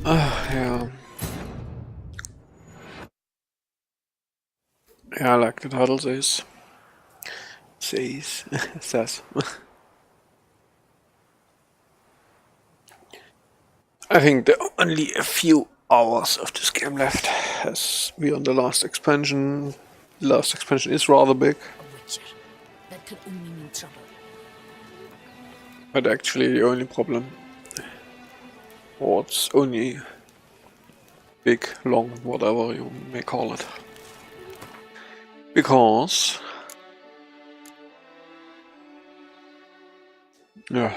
Yeah. Yeah, like the title says. I think there are only a few hours of this game left, as we on the last expansion. The last expansion is rather big, A witcher. That could only mean trouble. but actually the only problem, or it's only big, long, whatever you may call it, because yeah.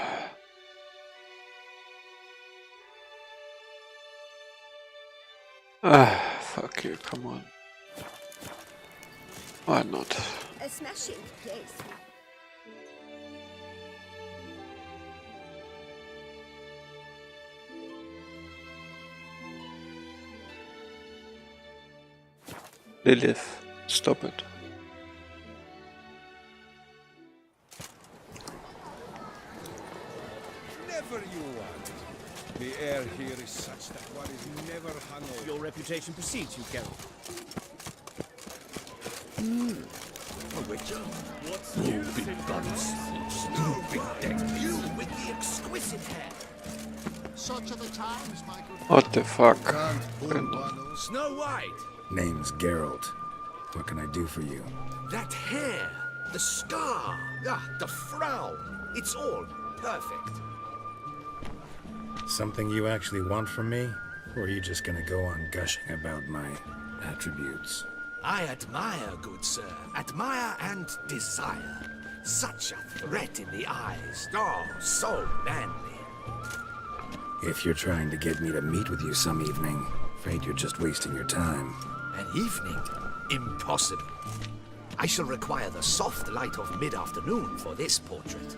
Fuck you, come on. Why not? A smashing place. Lilith, stop it. Never you want. The air here is such that one is never hungover. Your reputation precedes you, Geralt. A witcher? What's new, big guns? You with the exquisite hair. Such are the times, my good What the fuck? Snow White. Name's Geralt. What can I do for you? That hair. The scar. The frown. It's all perfect. Something you actually want from me? Or are you just gonna go on gushing about my attributes? I admire, good sir. Admire and desire. Such a threat in the eyes. Oh, so manly. If you're trying to get me to meet with you some evening, afraid you're just wasting your time. An evening? Impossible. I shall require the soft light of mid-afternoon for this portrait.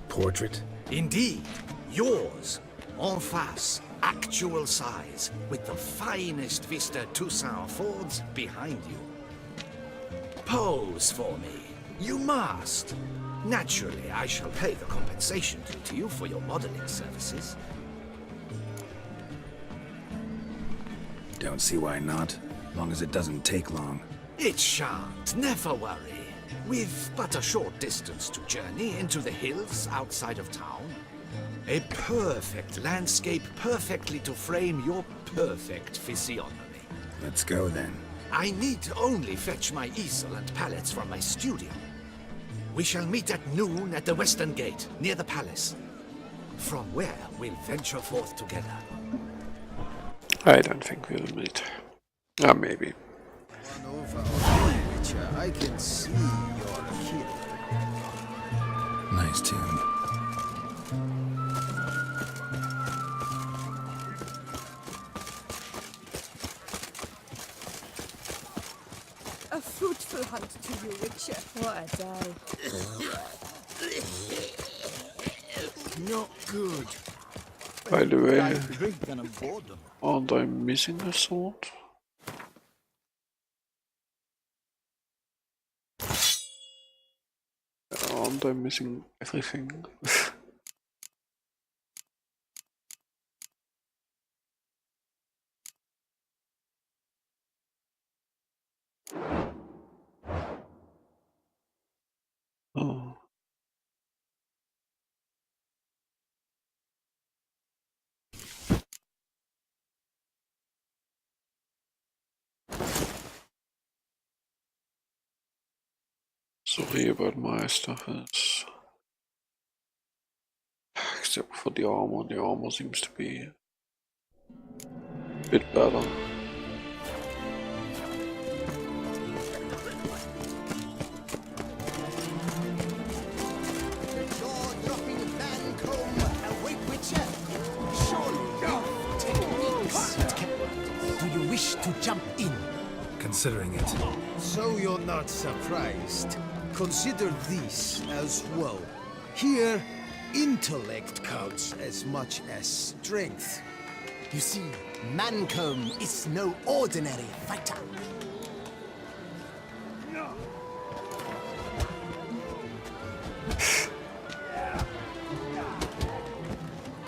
Portrait? Indeed. Yours. En face. Actual size. With the finest vista Toussaint affords behind you. Pose for me. You must. Naturally, I shall pay the compensation due to you for your modeling services. Don't see why not. Long as it doesn't take long. It shan't, never worry. We've but a short distance to journey into the hills outside of town. A perfect landscape perfectly to frame your perfect physiognomy. Let's go then. I need only fetch my easel and palettes from my studio. We shall meet at noon at the western gate, near the palace. From where we'll venture forth together. I don't think we'll meet. Maybe. one over, Witcher. I can see you're a hero. Nice tune. A fruitful hunt to you, Witcher. What a day. Not good. By the way, Drink than a boredom. aren't I missing a sword? Aren't I missing everything? Oh. Sorry about my stuff, except for the armor. The armor seems to be a bit better. Jaw-dropping Mancomb, awake, Witcher. Surely enough techniques. Do you wish to jump in? Considering it. So you're not surprised. Consider this as well. Here, intellect counts as much as strength. You see, Mancomb is no ordinary fighter.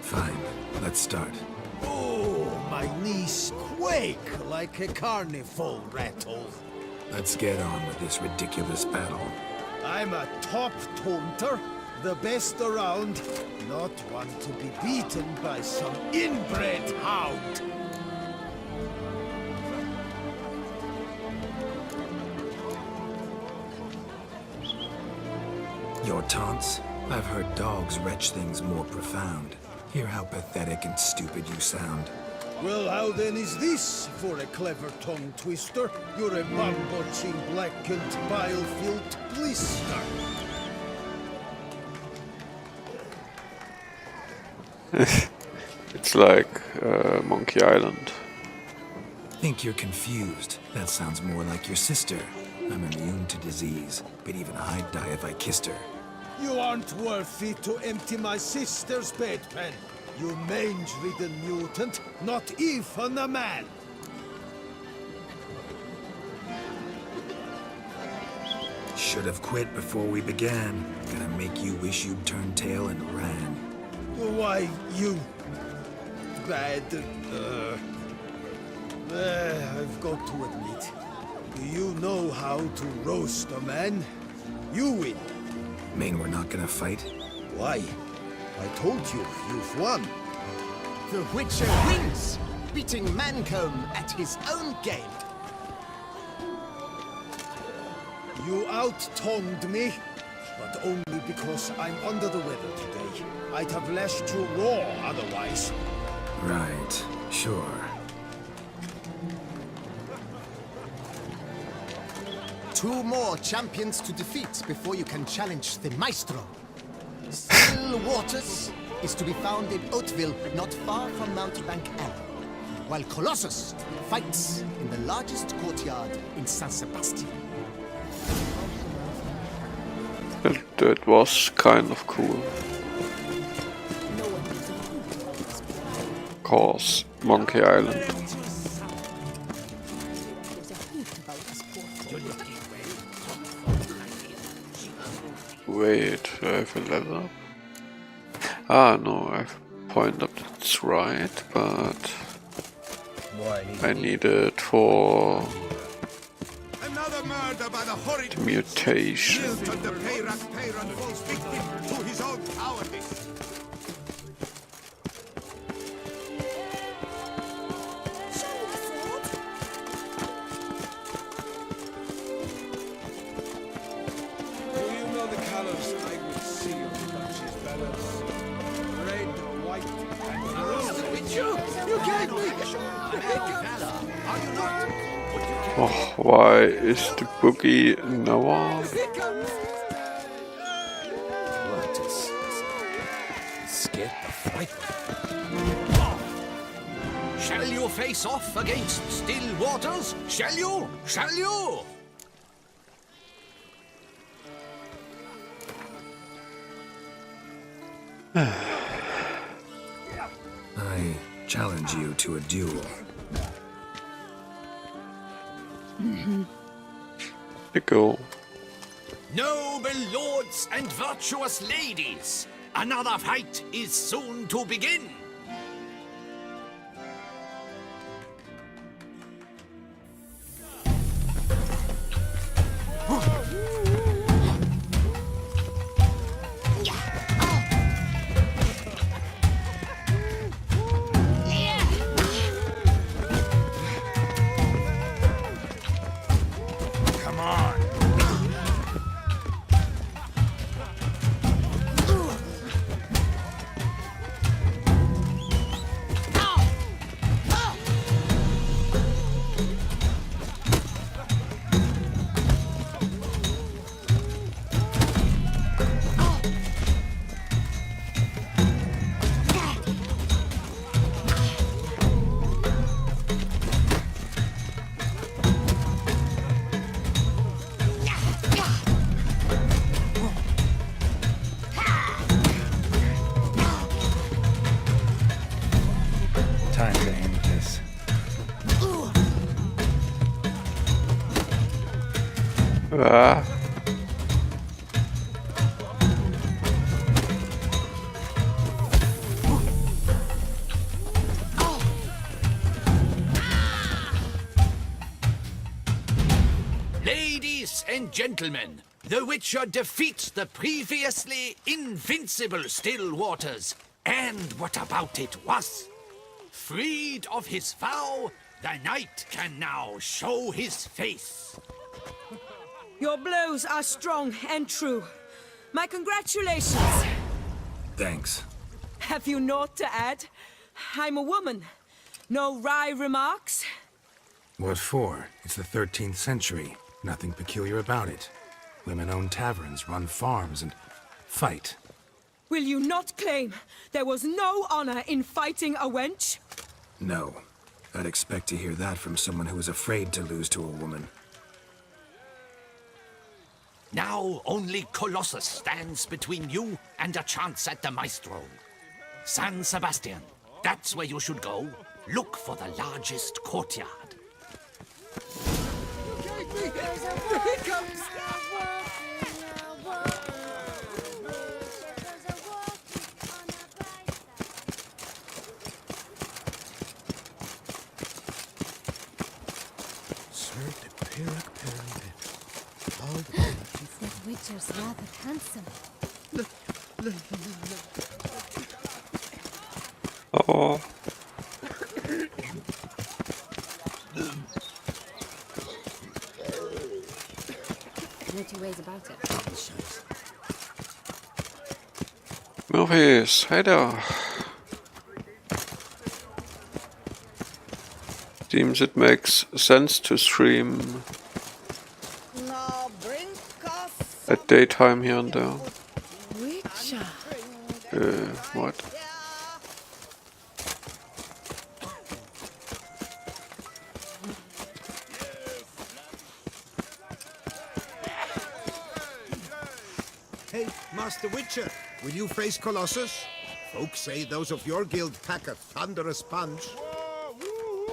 Fine. Let's start. Oh, my knees quake like a carnival rattle. Let's get on with this ridiculous battle. I'm a top taunter, the best around, not one to be beaten by some inbred hound. Your taunts? I've heard dogs retch things more profound. Hear how pathetic and stupid you sound. Well, how then is this for a clever tongue twister? You're a mum-botching, blackened, bile-filled blister. It's like Monkey Island. Think you're confused. That sounds more like your sister. I'm immune to disease, but even I'd die if I kissed her. You aren't worthy to empty my sister's bedpan. You mange-ridden mutant, not even a man. Should have quit before we began. Gonna make you wish you'd turned tail and ran. Why, you bad. I've got to admit, do you know how to roast a man? You win. Mean we're not gonna fight? Why? I told you, you've won. The Witcher wins, beating Mancomb at his own game. You out-tongued me, but only because I'm under the weather today. I'd have lashed you raw otherwise. Right, sure. Two more champions to defeat before you can challenge the Maestro. Still Waters is to be found in Oatville, not far from Mountebank Inn, while Colossus fights in the largest courtyard in San Sebastian. That was kind of cool. Cause Monkey Island. There's a hoot about this poor folk. Wait, do I have a level up? Ah, no, I have a point up, that's right, but I need it for Another murder by the horrid the mutation. Milton the Peyran falls victim to his own cowardice. Do you know the colors I would see on the Duchess banners? Red, white, and You gave me! Oh, why is the boogie Noah? Waters. Scared the fight. Shall you face off against Still Waters? Shall you? Shall you? I challenge you to a duel. Go. Noble lords and virtuous ladies, another fight is soon to begin. Time to end this. Ah. and gentlemen, the Witcher defeats the previously invincible Still Waters. And what about it was? Freed of his vow, the knight can now show his face. Your blows are strong and true. My congratulations. Thanks. Have you naught to add? I'm a woman. No wry remarks? What for? It's the 13th century. Nothing peculiar about it. Women own taverns, run farms, and fight. Will you not claim there was no honor in fighting a wench? No. I'd expect to hear that from someone who is afraid to lose to a woman. Now only Colossus stands between you and a chance at the Maestro. San Sebastian, that's where you should go. Look for the largest courtyard. Here comes! That Witcher's rather handsome. Oh. No two ways about it. Maurice, hey there. Seems it makes sense to stream at daytime here and there. Witcher. What? Hey, Master Witcher, will you face Colossus? Folks say those of your guild pack a thunderous punch.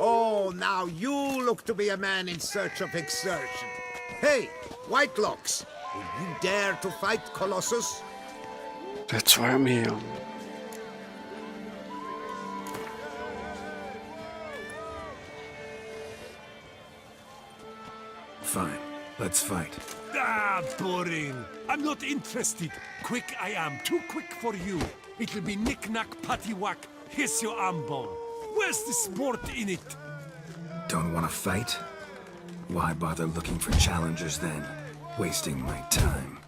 Oh, now you look to be a man in search of exertion. Hey, Whitelocks, will you dare to fight Colossus? That's why I'm here. Fine. Let's fight. Ah, boring. I'm not interested. Quick I am. Too quick for you. It'll be knick-knack, paddywhack. Here's your arm bone. Where's the sport in it? Don't want to fight? Why bother looking for challengers then? Wasting my time.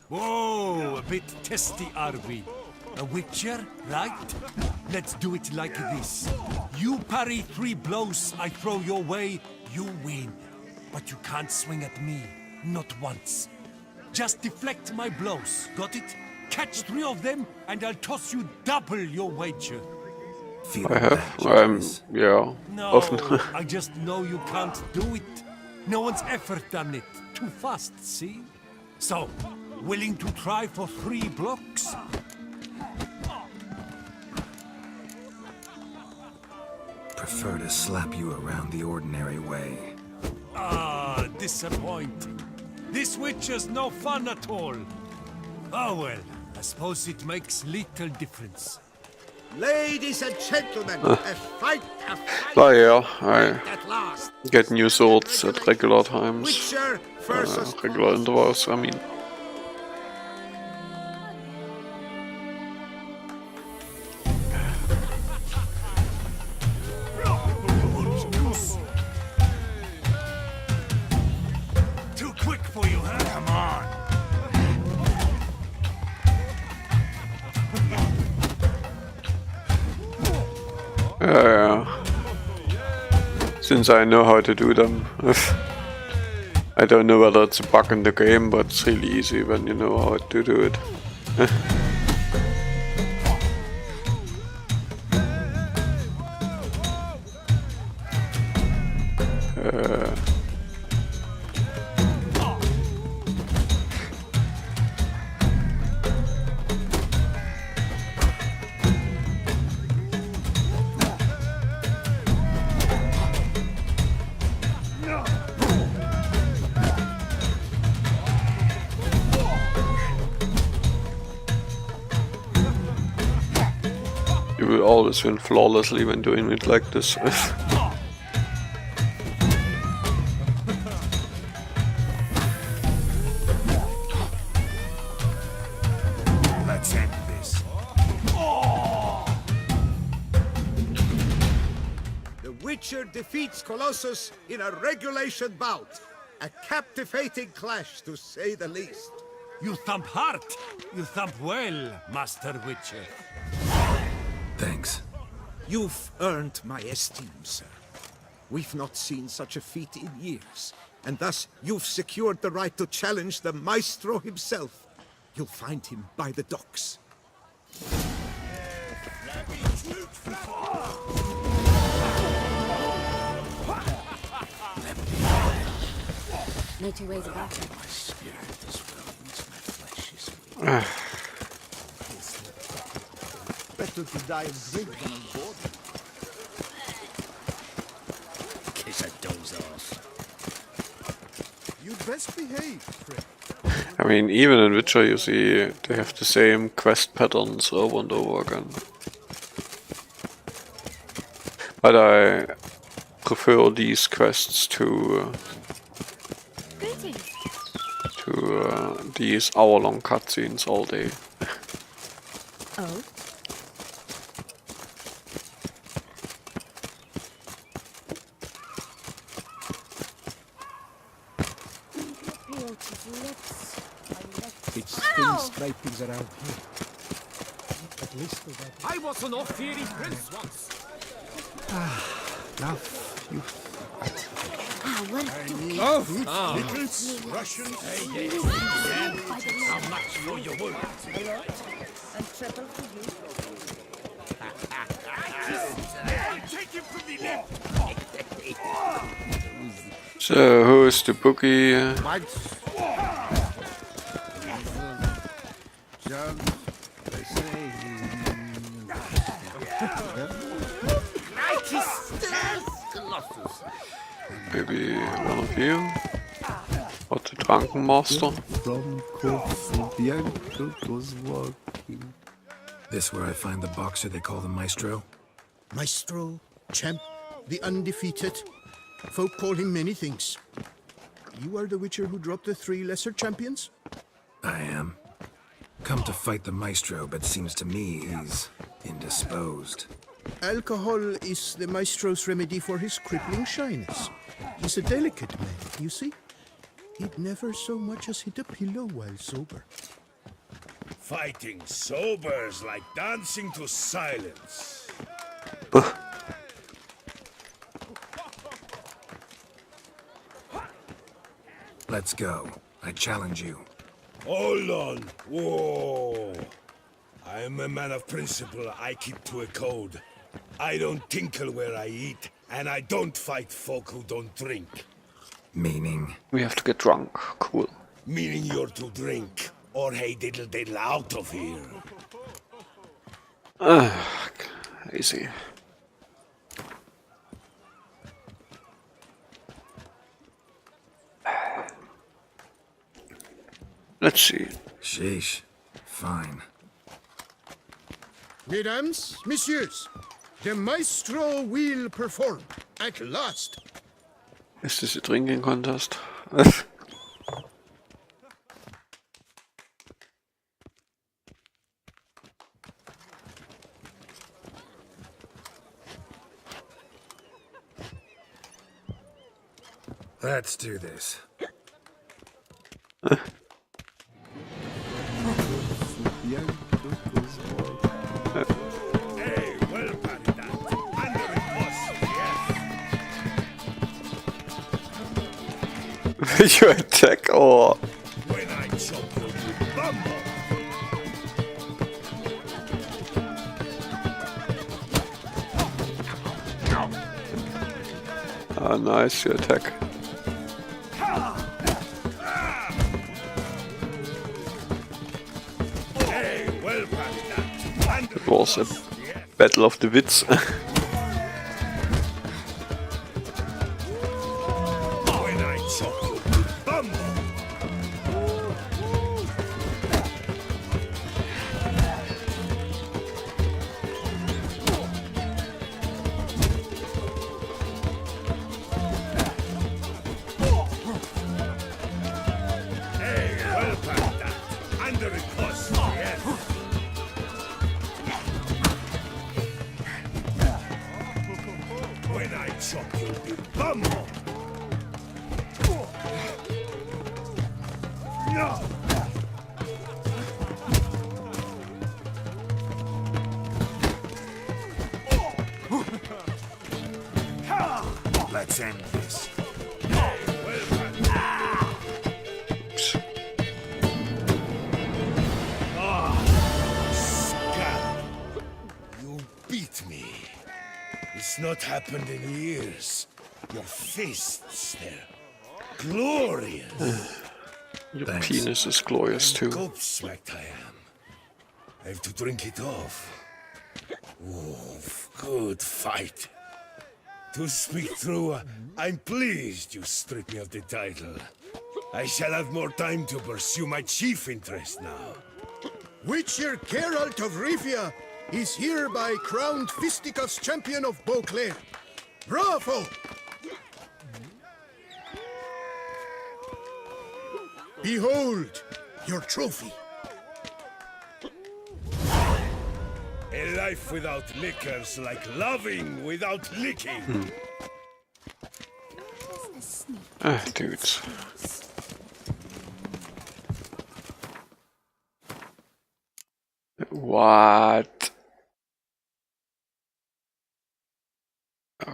Whoa, a bit testy are we? A Witcher, right? Let's do it like this. You parry 3 blows I throw your way, you win. But you can't swing at me, not once. Just deflect my blows, got it? Catch 3 of them, and I'll toss you double your wager. Feel I have. that, Yeah. No, Often. I just know you can't do it. No one's ever done it. Too fast, see? So, willing to try for 3 blocks? Prefer to slap you around the ordinary way. Ah, disappointing. This Witcher's no fun at all. Oh well, I suppose it makes little difference. Ladies and gentlemen, a fight Oh yeah, I at last. get new swords at regular times. Witcher versus Regular intervals, I mean. Too quick for you, huh? Come on. Yeah. Since I know how to do them. I don't know whether it's a bug in the game, but it's really easy when you know how to do it. You will always win flawlessly when doing it like this. Witcher defeats Colossus in a regulation bout. A captivating clash, to say the least. You thump hard. You thump well, Master Witcher. Thanks. You've earned my esteem, sir. We've not seen such a feat in years, and thus you've secured the right to challenge the Maestro himself. You'll find him by the docks. No two ways about it. My spirit is willing, my flesh is weak. Better to die of drink than of boredom. Kiss a doze ass. You'd best behave, Fred. I mean, even in Witcher you see they have the same quest patterns over and over again. But I prefer these quests to Greetings. these hour-long cutscenes all day. Oh? It's thin scrapings around here. At least for that. I was an off-theory prince once. Now, you... Ah, well, Nichols, Russians. How much for your wound? Take him from the left. So, who is the bookie? Maybe one of you? Or the Drunken Master? From Corfu, Bianco was walking. This where I find the boxer they call the Maestro? Maestro, champ, the undefeated. Folk call him many things. You are the Witcher who dropped the 3 lesser champions? I am. Come to fight the Maestro, but seems to me he's indisposed. Alcohol is the Maestro's remedy for his crippling shyness. He's a delicate man, you see? He'd never so much as hit a pillow while sober. Fighting sober's like dancing to silence. Let's go. I challenge you. Hold on. Whoa. I'm a man of principle. I keep to a code. I don't tinkle where I eat, and I don't fight folk who don't drink. Meaning? We have to get drunk. Cool. Meaning you're to drink, or hey diddle diddle out of here. Easy. Let's see. Sheesh. Fine. Mesdames, messieurs, the Maestro will perform at last. Is this a drinking contest? Let's do this. Hey, well, Paridad. Under it was, yes. Will you attack or? When I chop you, you bumble. Ah, nice, you attack. Hey, well, Paridad. Under It was a battle of the wits. When I chop you, you bumble. Hey, well, Paridad. Under it was, yes. When I chop you, big bumhole! No! Let's end this. Scab! You beat me. It's not happened in years. Your fists, they're glorious. Your penis is glorious too. Gobsmacked I am. I have to drink it off. Oh, good fight. To speak true, I'm pleased you stripped me of the title. I shall have more time to pursue my chief interest now. Witcher Geralt of Rivia is hereby crowned Fisticuffs champion of Beauclair. Bravo! Behold your trophy. A life without liquor's like loving without licking. Dudes. What?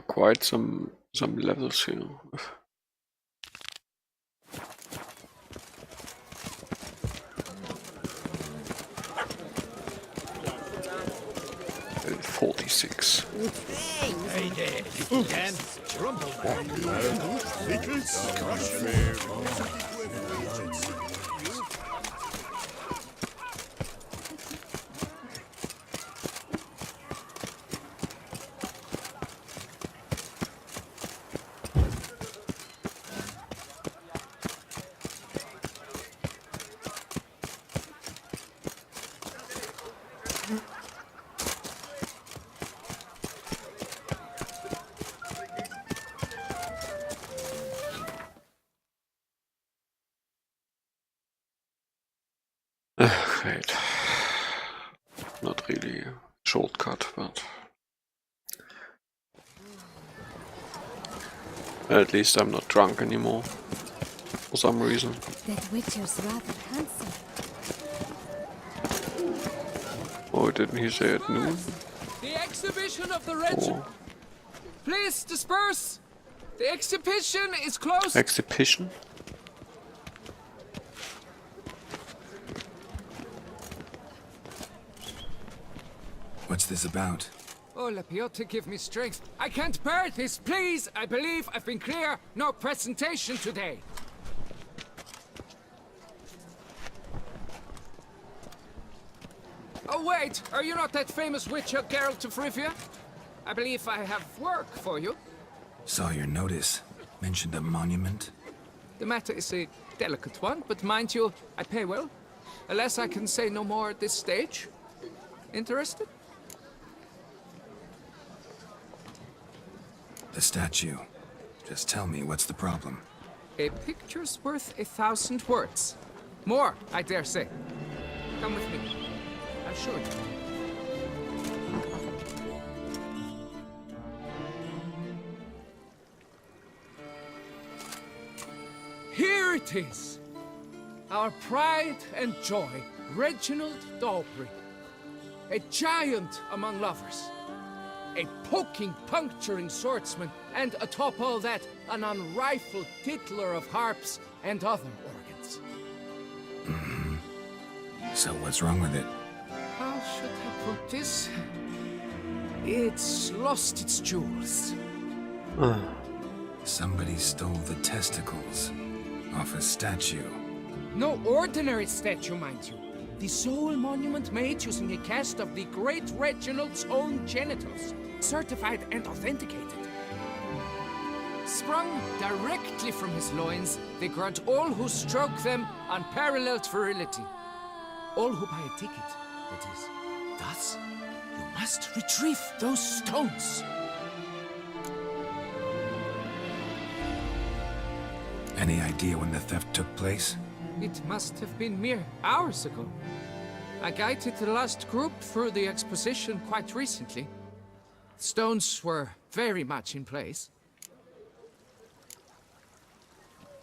Quite some levels here. Level 46. Hey there, little Dan. Rumble, Great. Not really a shortcut, but at least I'm not drunk anymore for some reason. That Witcher's rather handsome. Oh, didn't he say at noon? The exhibition of the regiment. Or Please disperse. The exhibition is closed. exhibition? What's this about? Oh, Lapiota, give me strength. I can't bear this, please. I believe I've been clear. No presentation today. Oh, wait. Are you not that famous witcher, Geralt of Rivia? I believe I have work for you. Saw your notice. Mentioned a monument. The matter is a delicate one, but mind you, I pay well. Alas, I can say no more at this stage. Interested? The statue. Just tell me, what's the problem? A picture's worth 1,000 words. More, I dare say. Come with me. I'll show you. Here it is. Our pride and joy, Reginald Dalbury. A giant among lovers. A poking, puncturing swordsman, and atop all that, an unrifled tittler of harps and other organs. So what's wrong with it? How should I put this? It's lost its jewels. Somebody stole the testicles off a statue. No ordinary statue, mind you. The sole monument made using a cast of the great Reginald's own genitals, certified and authenticated. Sprung directly from his loins, they grant all who stroke them unparalleled virility. All who buy a ticket, that is. Thus, you must retrieve those stones. Any idea when the theft took place? It must have been mere hours ago. I guided the last group through the exposition quite recently. Stones were very much in place.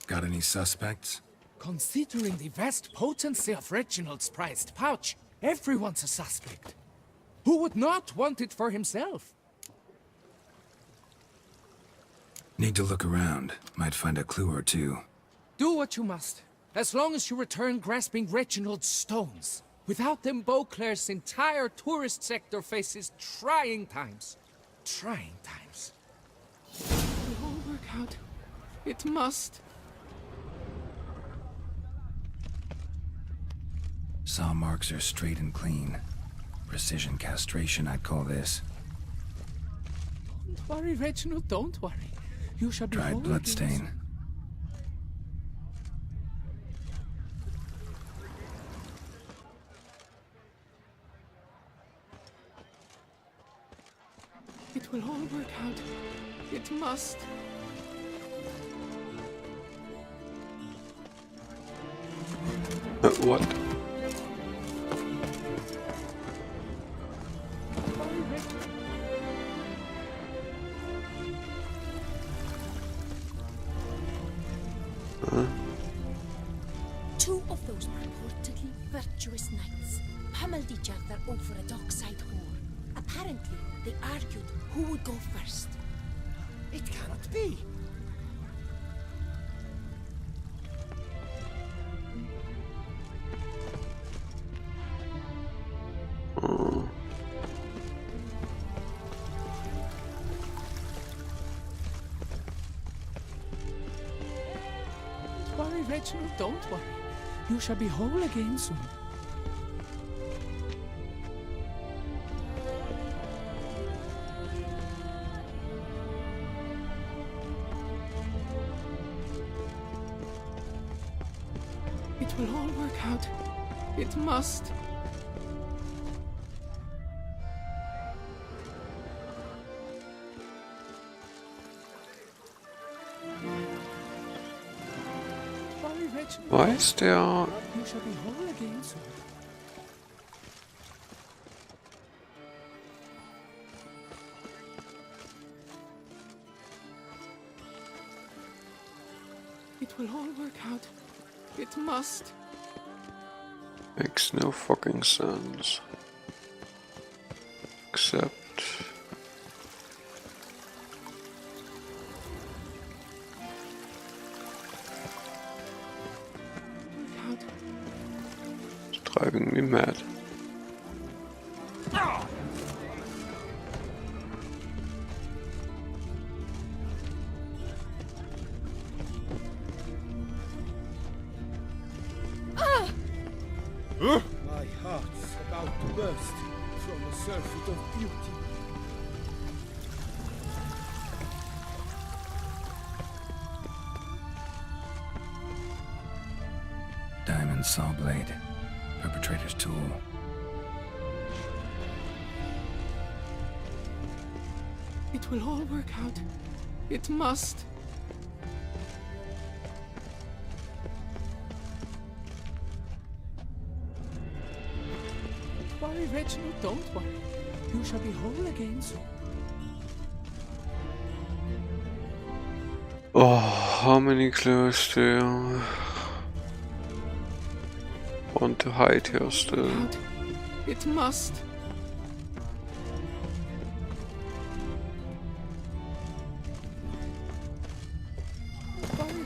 Got any suspects? Considering the vast potency of Reginald's prized pouch, everyone's a suspect. Who would not want it for himself? Need to look around. Might find a clue or two. Do what you must, as long as you return grasping Reginald's stones. Without them, Beauclair's entire tourist sector faces trying times. Trying times. It will all work out. It must. Saw marks are straight and clean. Precision castration, I'd call this. Don't worry, Reginald, don't worry. You shall be Dried whole bloodstain. again. It will all work out. It must. What? Two of those purportedly virtuous knights pummeled each other over a dockside whore. Apparently, they argued who would go first. It cannot be. Don't worry, Reginald, don't worry. You shall be whole again soon. It will all work out. It must. Worry, Reginald. Why is there... You shall be whole again soon. It will all work out. It must. Makes no fucking sense. Except... Work out. it's driving me mad. My heart's about to burst from a surfeit of beauty. Diamond saw blade. Perpetrator's tool. It will all work out. It must. Don't worry, Reginald, don't worry. You shall be whole again soon. Oh, how many clues do you want to hide here still? Out. It must. Don't worry.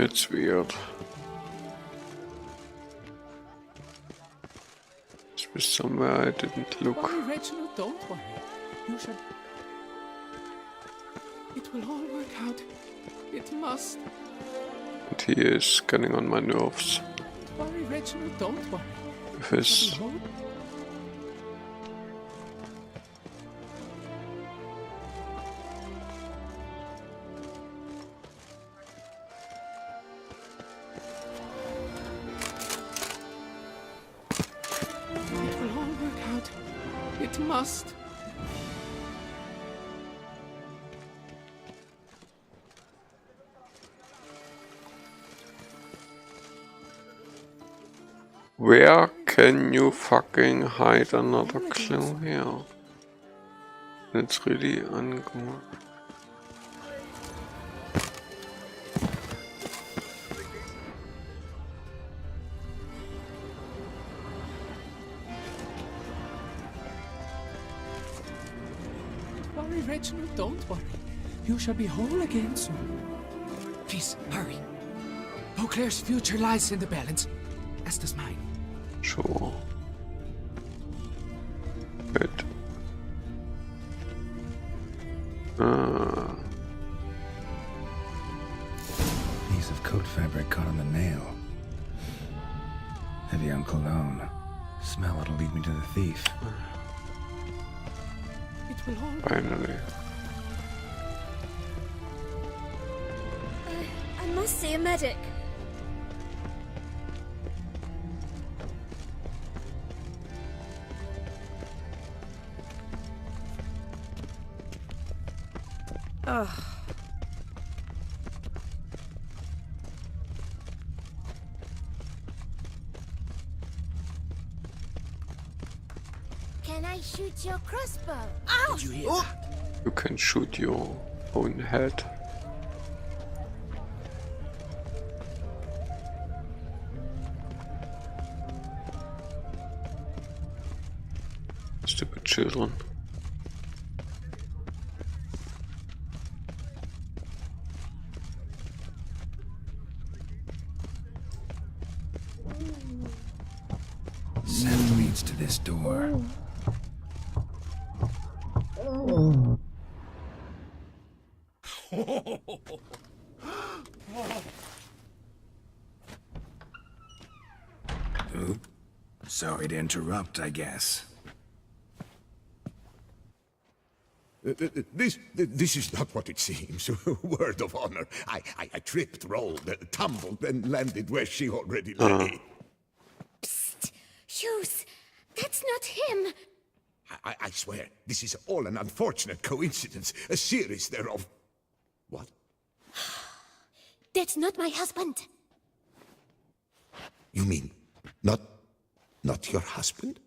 It's weird. This was somewhere I didn't look. Worry, Reginald, don't worry. You shall. It will all work out. It must. And he is getting on my nerves. Don't worry, Reginald, don't worry. With You his shall be whole. It will all work out. It must. Where can you fucking hide another clue here? It's really uncool. Don't worry, Reginald, don't worry. You shall be whole again soon. Please, hurry. Beauclair's future lies in the balance, as does mine. Sure. Wait. Piece of coat fabric caught on the nail. Heavy on cologne. Smell it'll lead me to the thief. It will all... Finally. I must see a medic. Oh. Can I shoot your crossbow? Ow! Did you hear that? You can shoot your own head. Stupid children. Scent leads to this door. Oop. Sorry to interrupt, I guess. This is not what it seems. Word of honor. I tripped, rolled, tumbled, and landed where she already lay. Psst! Hughes! That's not him! I swear, this is all an unfortunate coincidence. A series thereof. What? That's not my husband. You mean, not your husband?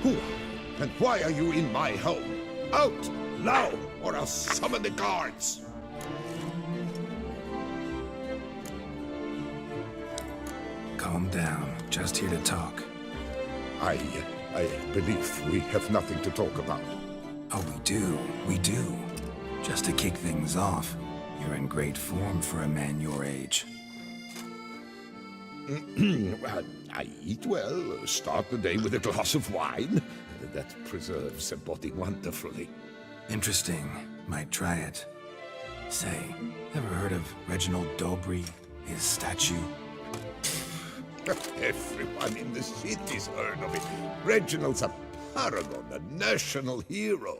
Who? And why are you in my home? Out! Now! Or I'll summon the guards! Calm down. Just here to talk. I believe we have nothing to talk about. Oh, we do. We do. Just to kick things off, you're in great form for a man your age. I eat well, start the day with a glass of wine. That preserves a body wonderfully. Interesting. Might try it. Say, ever heard of Reginald Dobry? His statue? Everyone in the city's heard of it. Reginald's a paragon, a national hero.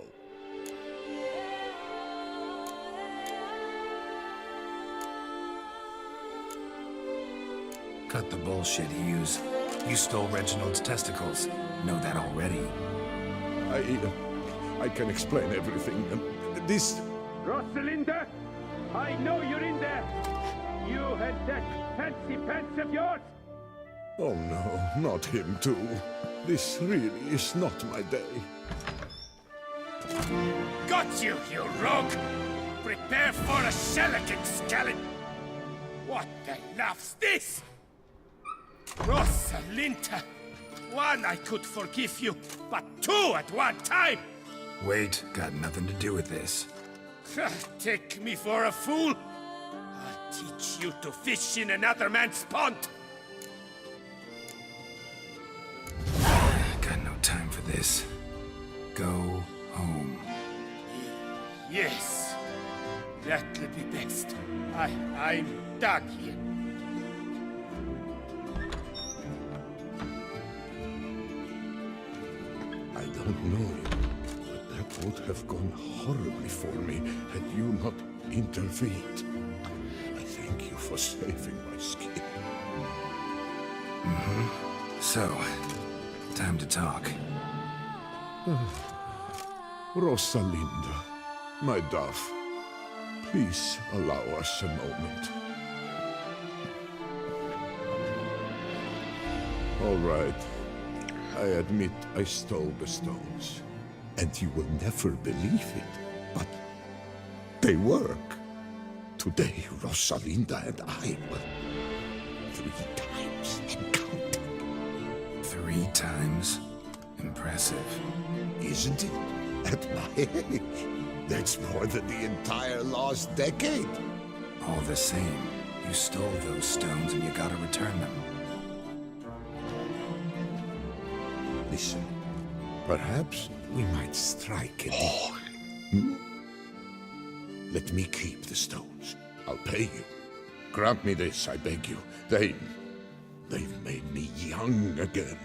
Cut the bullshit, Hughes. You stole Reginald's testicles. Know that already. I can explain everything. This... Rosalinda, I know you're in there. You and that fancy pants of yours. Oh no, not him too. This really is not my day. Got you, you rogue! Prepare for a shellacking, scallop! What the laugh's this? Rosalinda! One, I could forgive you, but two at one time! Wait, got nothing to do with this. Take me for a fool? I'll teach you to fish in another man's pond! Got no time for this. Go home. Yes, that'll be best. I'm done here. I don't know you, but that would have gone horribly for me had you not intervened. I thank you for saving my skin. So, time to talk. Rosalinda, my dove, please allow us a moment. All right. I admit I stole the stones. And you will never believe it, but they work. Today, Rosalinda and I will 3 times and counting. 3 times? Impressive. Isn't it? At my age, that's more than the entire last decade. All the same, you stole those stones and you gotta return them. Listen, perhaps we might strike a deal. Hmm? Let me keep the stones. I'll pay you. Grant me this, I beg you. They've made me young again.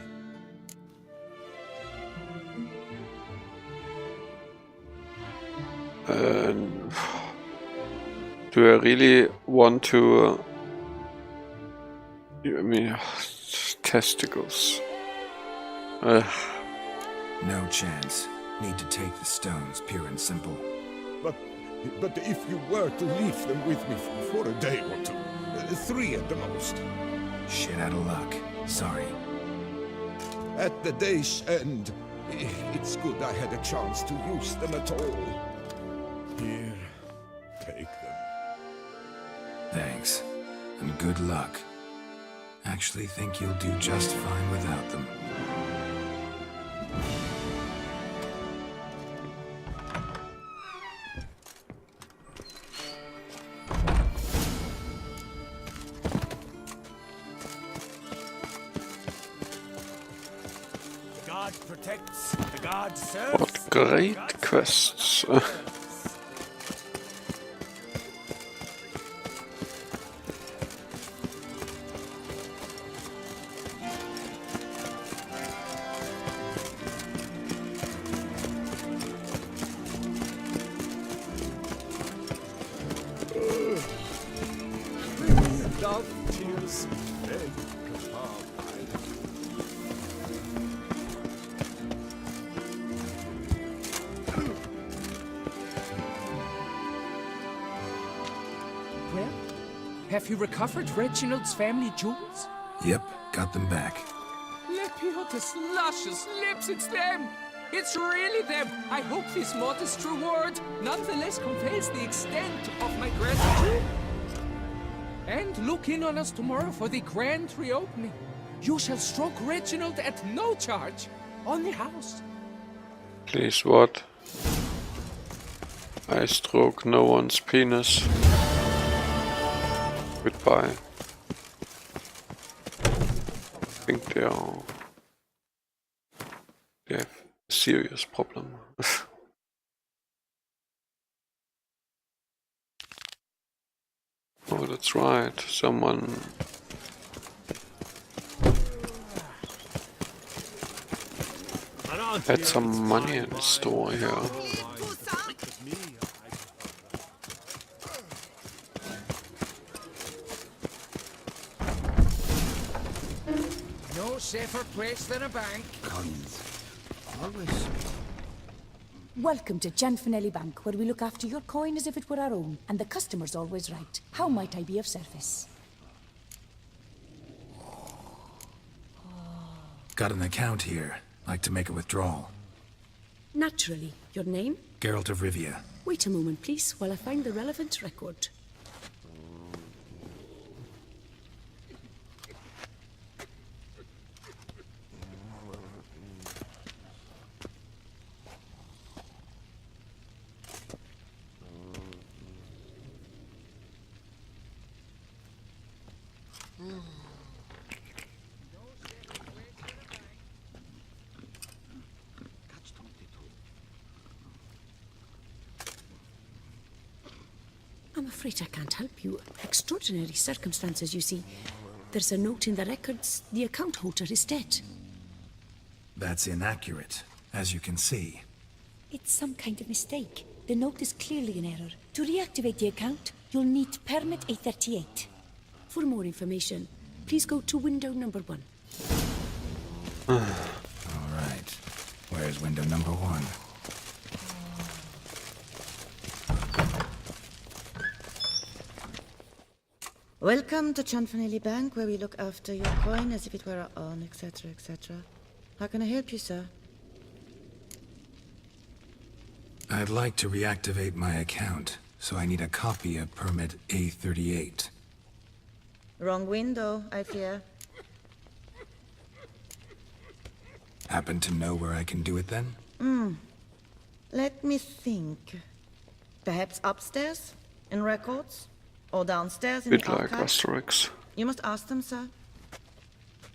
Do I really want to... I mean, testicles. No chance. Need to take the stones, pure and simple. But if you were to leave them with me for a day or 2, 3 at the most. Shit out of luck. Sorry. At the day's end, it's good I had a chance to use them at all. Here, take them. Thanks. And good luck. Actually think you'll do just fine without them. God protects, the God serves. What great quests. Love, tears, beg, Well, have you recovered Reginald's family jewels? Yep, got them back. Lepiotus luscious lips, it's them! It's really them! I hope this modest reward nonetheless conveys the extent of my gratitude. And look in on us tomorrow for the grand reopening. You shall stroke Reginald at no charge on the house. Please, what? I stroke no one's penis. Goodbye. I think they have a serious problem. Oh, that's right. Someone had some money in the store here. No safer place than a bank. Always. Welcome to Gianfinelli Bank, where we look after your coin as if it were our own, and the customer's always right. How might I be of service? Got an account here. Like to make a withdrawal. Naturally. Your name? Geralt of Rivia. Wait a moment, please, while I find the relevant record. I'm afraid I can't help you. Extraordinary circumstances, you see. There's a note in the records. The account holder is dead. That's inaccurate, as you can see. It's some kind of mistake. The note is clearly in error. To reactivate the account, you'll need permit A38. For more information, please go to window number 1. All right. Where There's window number 1. Welcome to Chanfanelli Bank, where we look after your coin as if it were our own, etc., etc. How can I help you, sir? I'd like to reactivate my account, so I need a copy of permit A38. Wrong window, I fear. Happen to know where I can do it then? Let me think. Perhaps upstairs? In records? Or downstairs in Bit the like archives? Asterix. You must ask them, sir.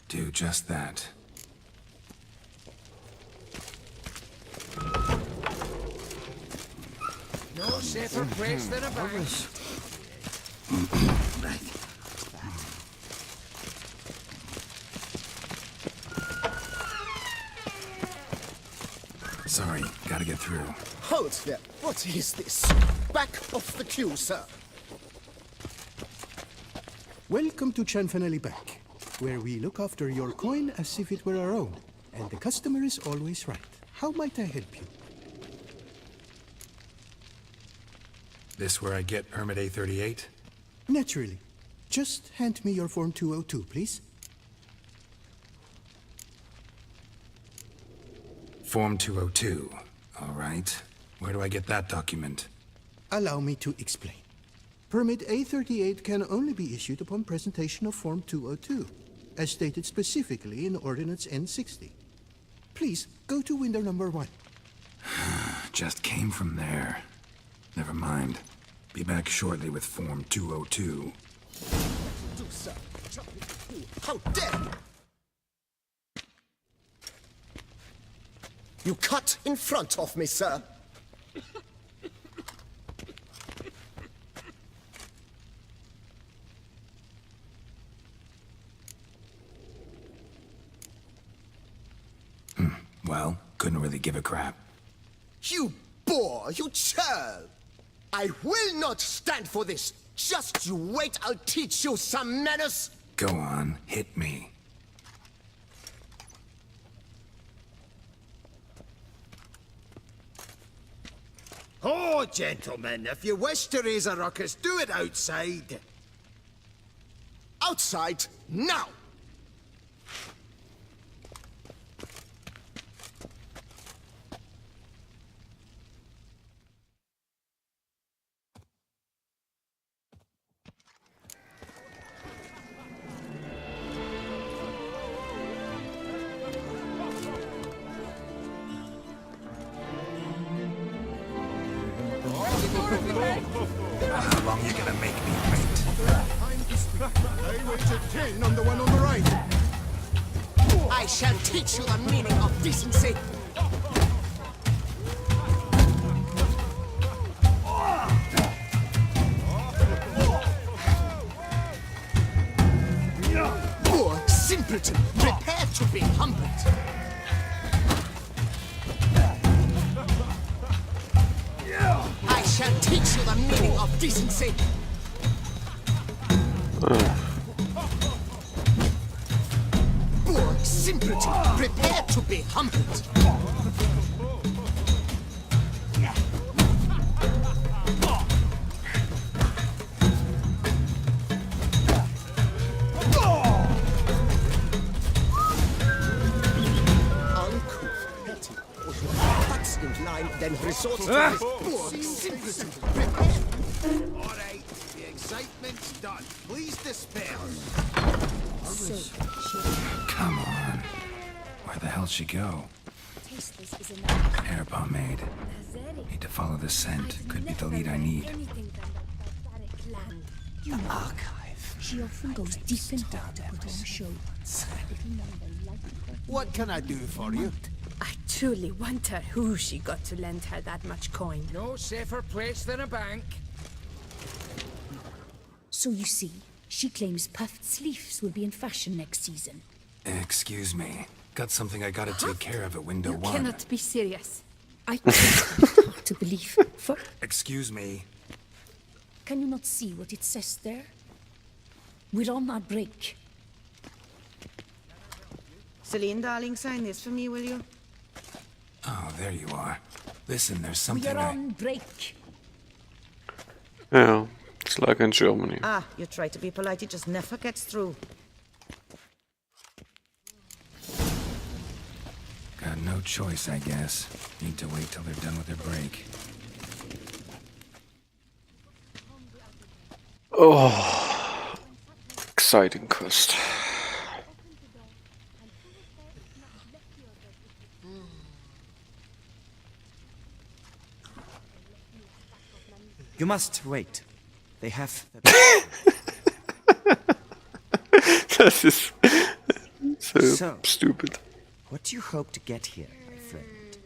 Do just that. No safer place than a bank. Sorry, gotta get through. Hold there. What is this? Back off the queue, sir. Welcome to Chanfanelli Bank, where we look after your coin as if it were our own, and the customer is always right. How might I help you? This where I get permit A38? Naturally. Just hand me your Form 202, please. Form 202. All right. Where do I get that document? Allow me to explain. Permit A38 can only be issued upon presentation of Form 202, as stated specifically in Ordinance N60. Please, go to window number 1. Just came from there. Never mind. Be back shortly with Form 202. Do, sir. How dare you! You cut in front of me, sir. Well, couldn't really give a crap. You boor, you churl! I will not stand for this! Just you wait, I'll teach you some manners! Go on, hit me. Oh, gentlemen, if you wish to raise a ruckus, do it outside. Outside, now! How long you gonna make me wait? I wager 10 on the one on the right. I shall teach you the meaning of decency. Poor simpleton, prepare to be humbled. I shall teach you the meaning of decency. Poor simpleton, prepare to be humbled. Uncouth, petty, cuts in line, then resorts to this poor simpleton. Prepare. All right, the excitement's done. Please despair. Come on. Where the hell she go? Taste this is enough. Hair pomade. Nazeri. Need to follow the scent. Could be the lead I need. Anything from that barbaric land. You know, archive. She often goes deep in heart to put on a show. What can I do for you? I truly wonder who she got to lend her that much coin. No safer place than a bank. So you see, she claims puffed sleeves will be in fashion next season. Excuse me. Got something I gotta take care of at window You 1. cannot be serious. I can't to believe. For Excuse me. can you not see what it says there? We're on our break. Celine, darling, sign this for me, will you? there you are. Listen, there's We something are on break. Yeah, it's like in Germany. Ah, you try to be polite, it just never gets through. Got no choice, I guess. Need to wait till they're done with their break. Oh, exciting quest. You must wait. They have... That is so stupid. What do you hope to get here, my friend?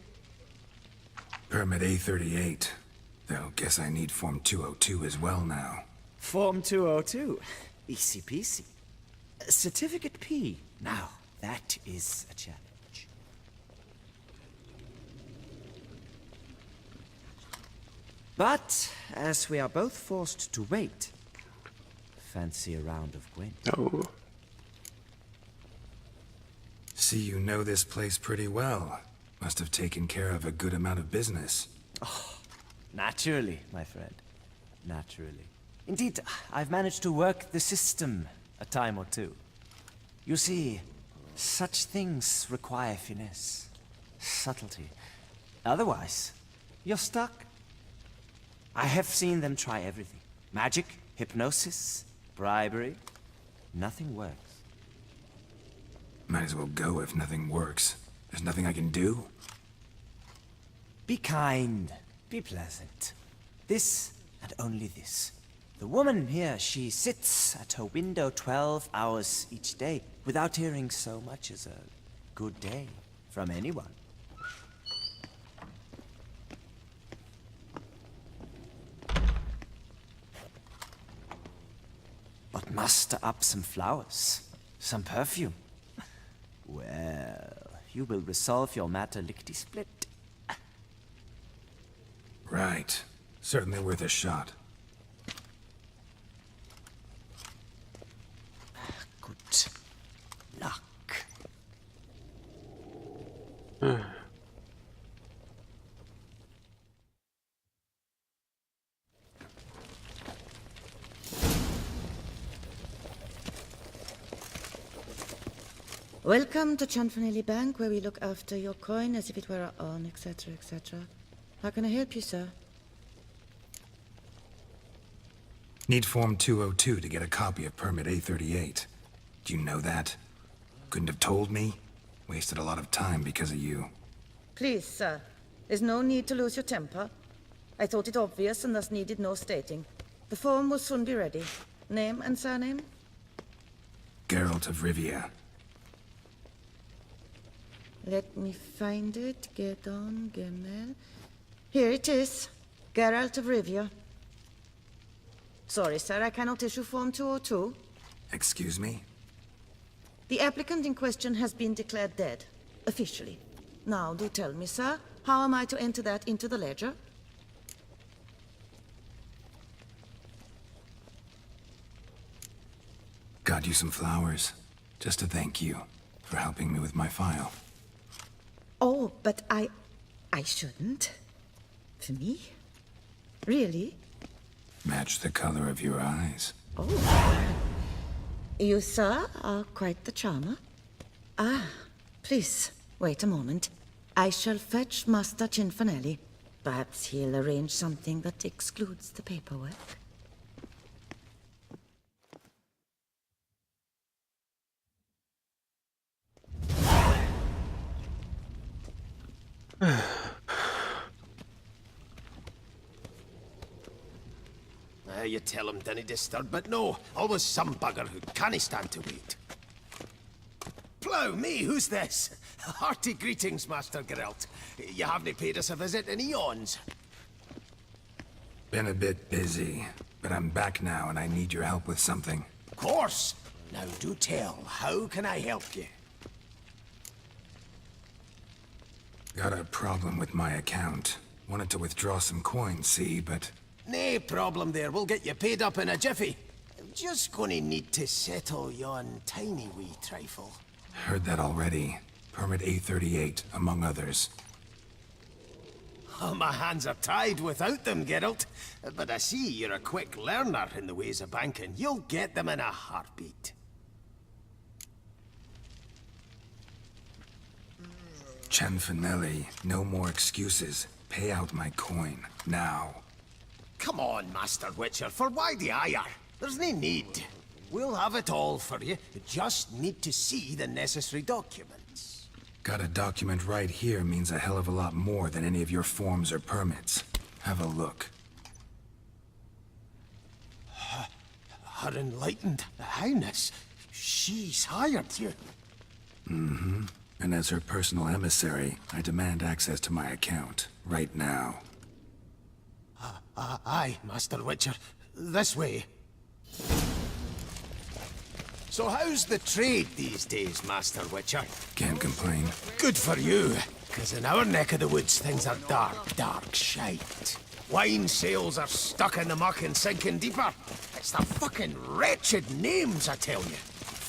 Permit A38. Though, guess I need Form 202 as well now. Form 202. Easy peasy. Certificate P. Now, that is a challenge. But, as we are both forced to wait, fancy a round of Gwent. Oh. See, you know this place pretty well. Must have taken care of a good amount of business. Oh, naturally, my friend. Naturally. Indeed, I've managed to work the system a time or two. You see, such things require finesse, subtlety. Otherwise, you're stuck. I have seen them try everything. Magic, hypnosis, bribery. Nothing works. Might as well go if nothing works. There's nothing I can do? Be kind. Be pleasant. This and only this. The woman here, she sits at her window 12 hours each day without hearing so much as a good day from anyone. But muster up some flowers, some perfume. Well, you will resolve your matter lickety-split. Right. Certainly worth a shot. Good luck. Welcome to Chanfanelli Bank, where we look after your coin as if it were our own, etc., etc. How can I help you, sir? Need Form 202 to get a copy of Permit A38. Do you know that? Couldn't have told me? Wasted a lot of time because of you. Please, sir. There's no need to lose your temper. I thought it obvious and thus needed no stating. The form will soon be ready. Name and surname? Geralt of Rivia. Let me find it. Get on, Gemel. Here it is. Geralt of Rivia. Sorry, sir, I cannot issue Form 202. Excuse me? The applicant in question has been declared dead, officially. Now, do tell me, sir, how am I to enter that into the ledger? Got you some flowers. Just to thank you for helping me with my file. Oh, but I shouldn't. For me? Really? Match the color of your eyes. Oh. You, sir, are quite the charmer. Ah, please, wait a moment. I shall fetch Master Chanfanelli. Perhaps he'll arrange something that excludes the paperwork. You tell him dinna disturb, but no, always some bugger who can't stand to wait. Plough me, who's this? Hearty greetings, Master Geralt. You haven't paid us a visit in eons. Been a bit busy, but I'm back now and I need your help with something. Of course. Now do tell, how can I help you? Got a problem with my account. Wanted to withdraw some coins, see, but... Nae problem there, we'll get you paid up in a jiffy. Just gonna need to settle yon tiny wee trifle. Heard that already. Permit A38, among others. Oh, my hands are tied without them, Geralt. But I see you're a quick learner in the ways of banking. You'll get them in a heartbeat. Cianfanelli, no more excuses. Pay out my coin, now. Come on, Master Witcher, for why the ire? There's no need. We'll have it all for you. You just need to see the necessary documents. Got a document right here means a hell of a lot more than any of your forms or permits. Have a look. Her Enlightened Highness, she's hired you. Mm-hmm. And as her personal emissary, I demand access to my account, right now. Aye, Master Witcher. This way. So how's the trade these days, Master Witcher? Can't complain. Good for you, because in our neck of the woods things are dark, dark shite. Wine sales are stuck in the muck and sinking deeper. It's the fucking wretched names, I tell you.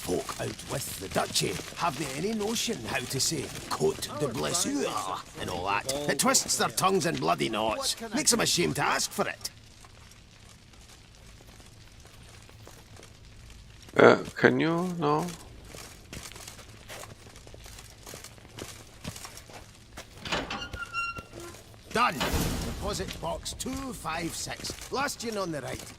Folk out with the duchy have they any notion how to say Côte de Blessure and all that. It twists their tongues in bloody knots. Makes them ashamed to ask for it. Can you now? Done. Deposit box 256. Last in on the right.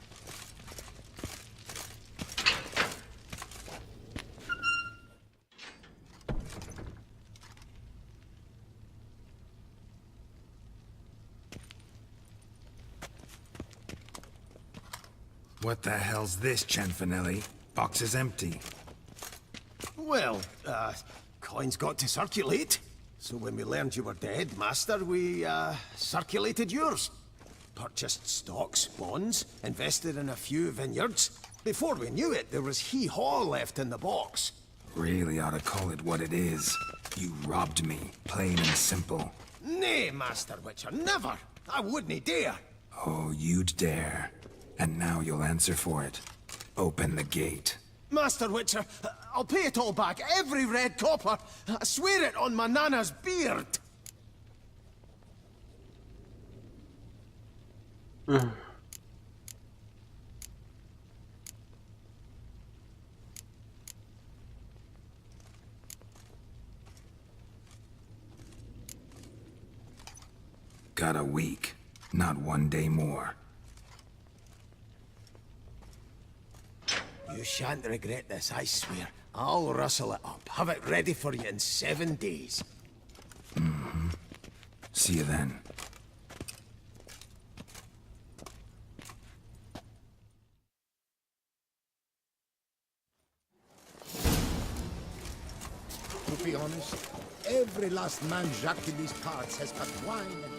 What the hell's this, Cianfanelli? Box is empty. Well, coins got to circulate. So when we learned you were dead, Master, we, circulated yours. Purchased stocks, bonds, invested in a few vineyards. Before we knew it, there was hee-haw left in the box. Really ought to call it what it is. You robbed me, plain and simple. Nay, Master Witcher, never! I wouldn't dare! Oh, you'd dare. And now you'll answer for it. Open the gate. Master Witcher, I'll pay it all back, every red copper. I swear it on my nana's beard. Got a week, not 1 day more. You shan't regret this, I swear. I'll rustle it up, have it ready for you in 7 days. Mm-hmm. See you then. To be honest, every last man Jacques in these parts has got wine and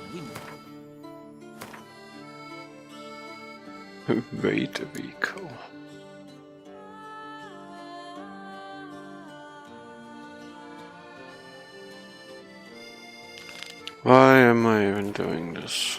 women. Wait a week. Oh. Why am I even doing this?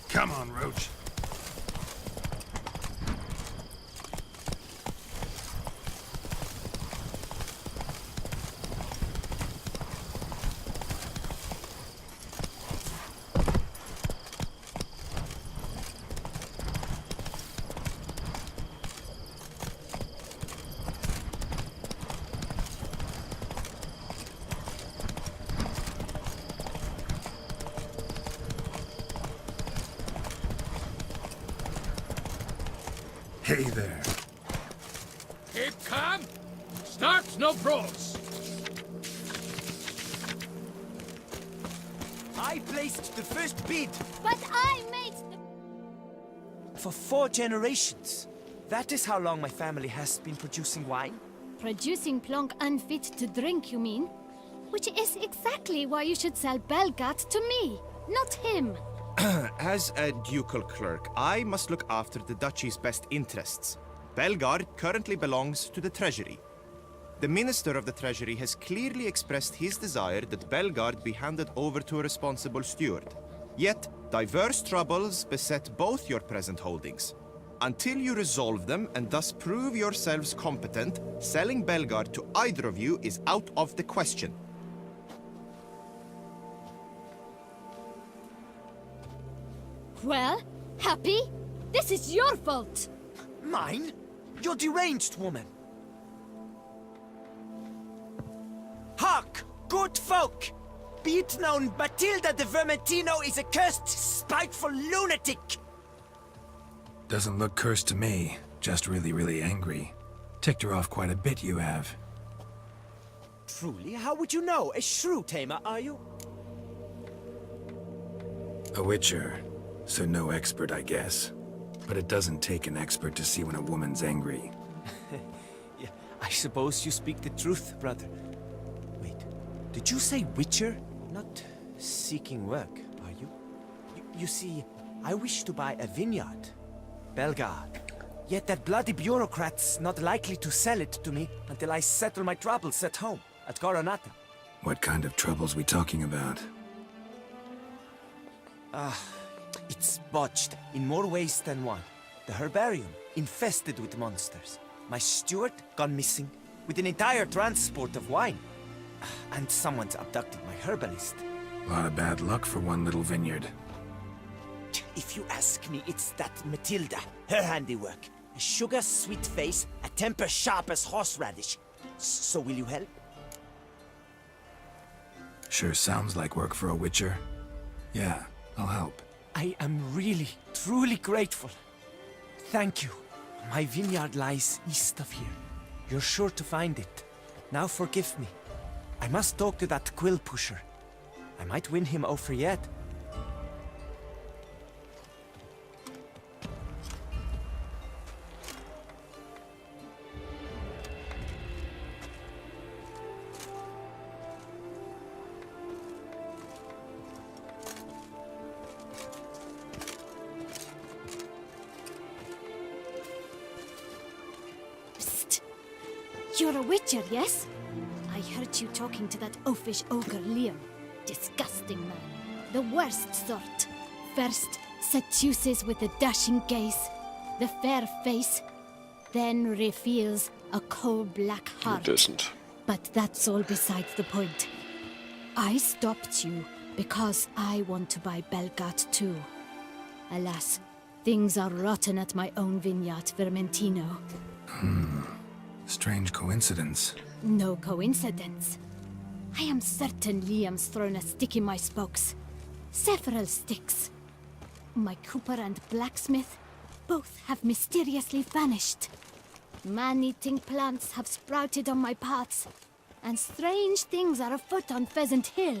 Come on, Roach. Hey there. Keep calm. Start no brawls. I placed the first bid. But I made the... For 4 generations. That is how long my family has been producing wine? Producing plonk unfit to drink, you mean? Which is exactly why you should sell Belgat to me, not him. As a ducal clerk, I must look after the duchy's best interests. Belgard currently belongs to the treasury. The Minister of the Treasury has clearly expressed his desire that Belgard be handed over to a responsible steward. Yet, diverse troubles beset both your present holdings. Until you resolve them and thus prove yourselves competent, selling Belgard to either of you is out of the question. Well, Happy? This is your fault! Mine? You're deranged, woman! Hark, good folk! Be it known, Matilda de Vermentino is a cursed, spiteful lunatic! Doesn't look cursed to me. Just really, really angry. Ticked her off quite a bit, you have. Truly? How would you know? A shrew tamer, are you? A witcher. So no expert, I guess. But it doesn't take an expert to see when a woman's angry. Yeah, I suppose you speak the truth, brother. Wait, did you say witcher? Not seeking work, are you? You see, I wish to buy a vineyard. Belgard. Yet that bloody bureaucrat's not likely to sell it to me until I settle my troubles at home, at Coronata. What kind of troubles we talking about? It's botched in more ways than one. The herbarium, infested with monsters. My steward, gone missing, with an entire transport of wine. And someone's abducted my herbalist. A lot of bad luck for one little vineyard. If you ask me, it's that Matilda, her handiwork. A sugar-sweet face, a temper sharp as horseradish. So will you help? Sure sounds like work for a witcher. Yeah, I'll help. I am really, truly grateful. Thank you. My vineyard lies east of here. You're sure to find it. Now forgive me. I must talk to that quill pusher. I might win him over yet. You're a witcher, yes? I heard you talking to that oafish ogre Liam. Disgusting man. The worst sort. First, seduces with a dashing gaze, the fair face, then reveals a coal-black heart. It isn't. But that's all besides the point. I stopped you because I want to buy Belgat too. Alas, things are rotten at my own vineyard, Vermentino. Strange coincidence. No coincidence. I am certain Liam's thrown a stick in my spokes. Several sticks. My cooper and blacksmith both have mysteriously vanished. Man-eating plants have sprouted on my paths, and strange things are afoot on Pheasant Hill.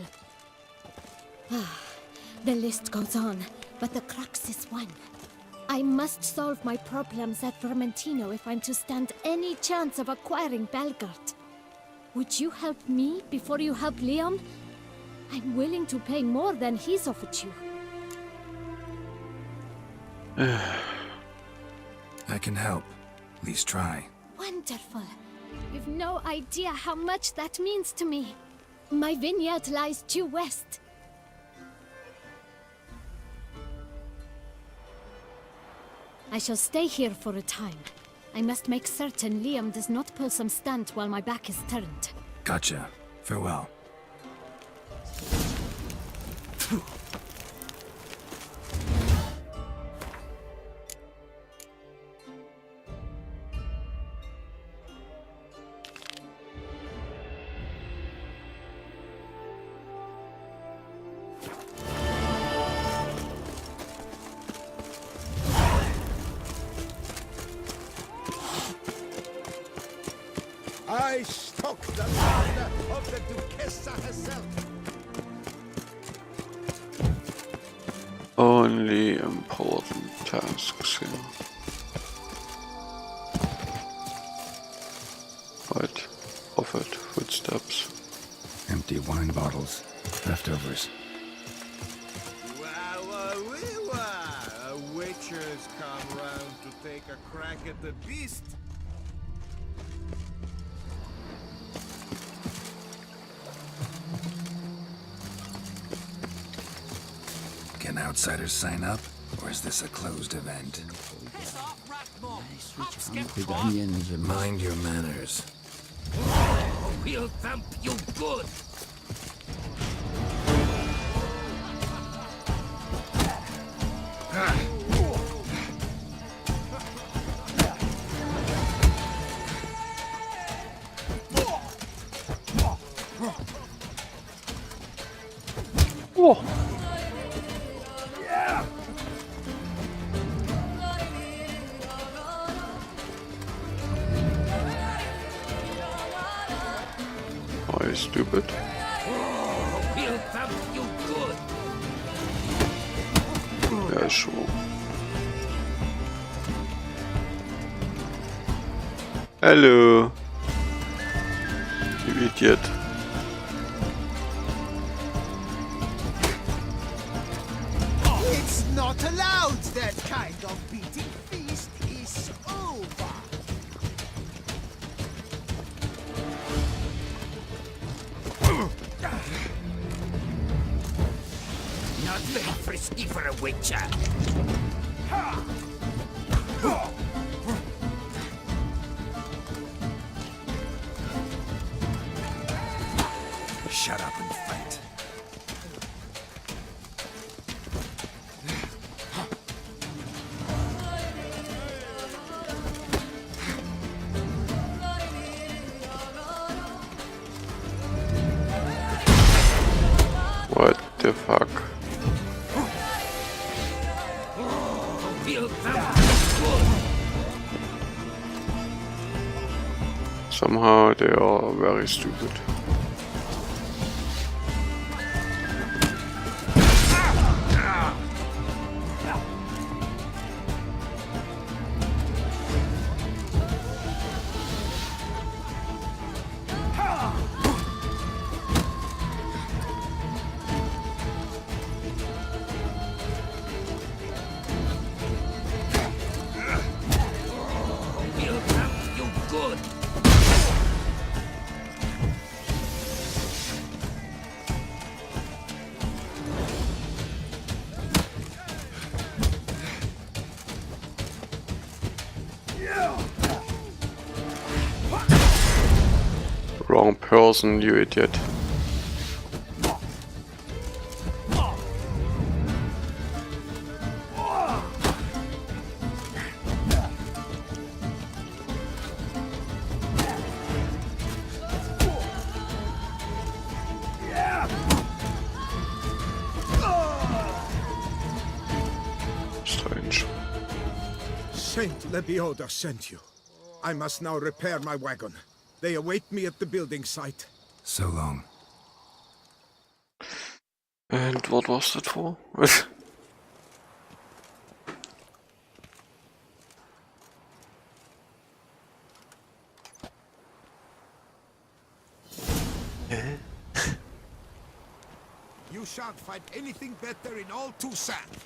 The list goes on, but the crux is one. I must solve my problems at Vermentino if I'm to stand any chance of acquiring Belgard. Would you help me before you help Liam? I'm willing to pay more than he's offered you. I can help. At least try. Wonderful. You've no idea how much that means to me. My vineyard lies due west. I shall stay here for a time. I must make certain Liam does not pull some stunt while my back is turned. Gotcha. Farewell. I stalk the larder of the Duchessa herself. Only important tasks here. Right. Offered footsteps. Empty wine bottles. Leftovers. A witcher's come round to take a crack at the beast. Can outsiders sign up? Or is this a closed event? Mind your manners. We'll thump you good. Oh. Are you stupid? We'll thump you good. Yeah, sure. Hello, you idiot. It's not allowed. That kind of beating feast is over. Not very frisky for a witcher. Shut up and fight. What the fuck? We'll thump you good. Somehow they are very stupid. We'll thump you good. Wrong person, you idiot. Strange. Saint Lebioda sent you. I must now repair my wagon. They await me at the building site. So long. And what was that for? You shan't find anything better in all Toussaint.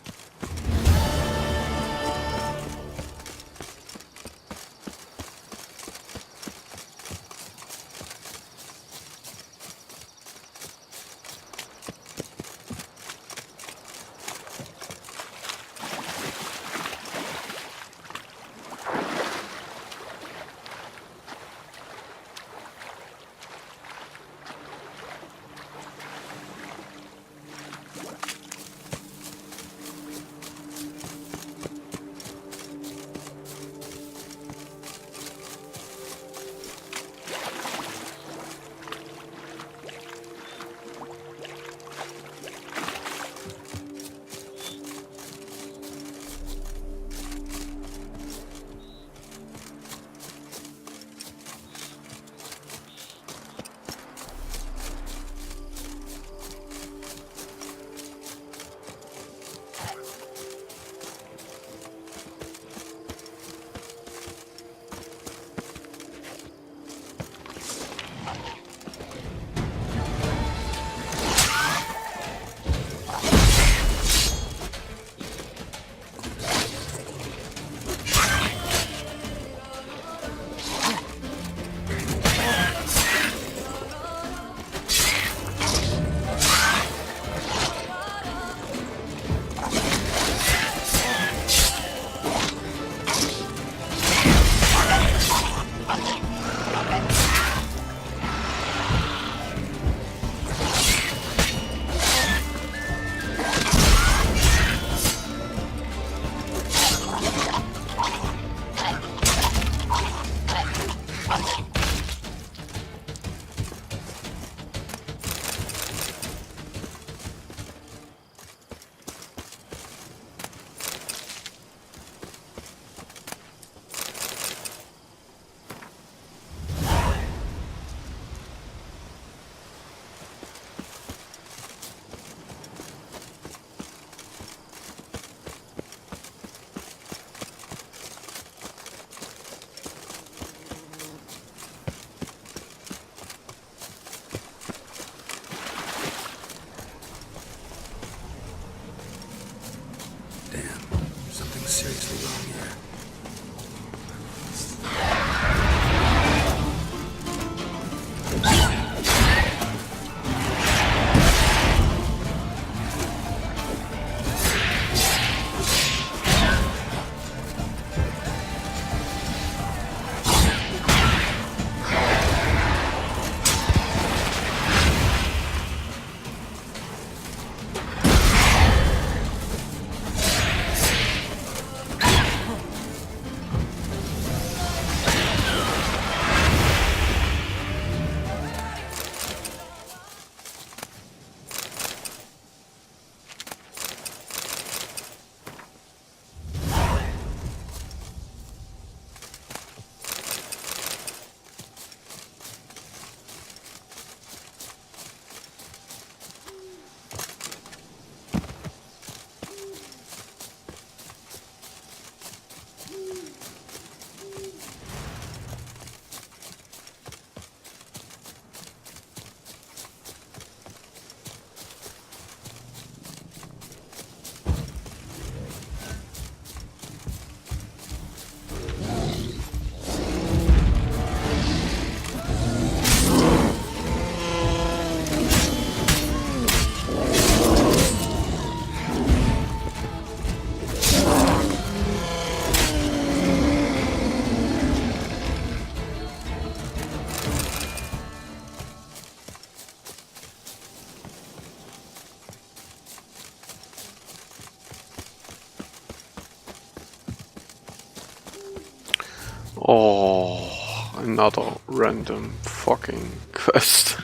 Another random fucking quest.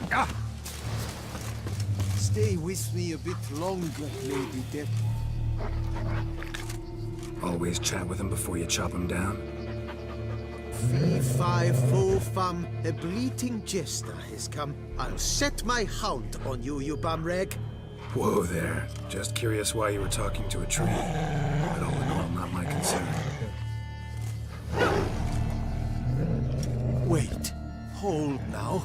Stay with me a bit longer, Lady Death. Always chat with him before you chop him down. Fee, fi, fo, fum, a bleating jester has come. I'll set my hound on you, you bumrag. Whoa there. Just curious why you were talking to a tree. But all in all, not my concern. Wait, hold now.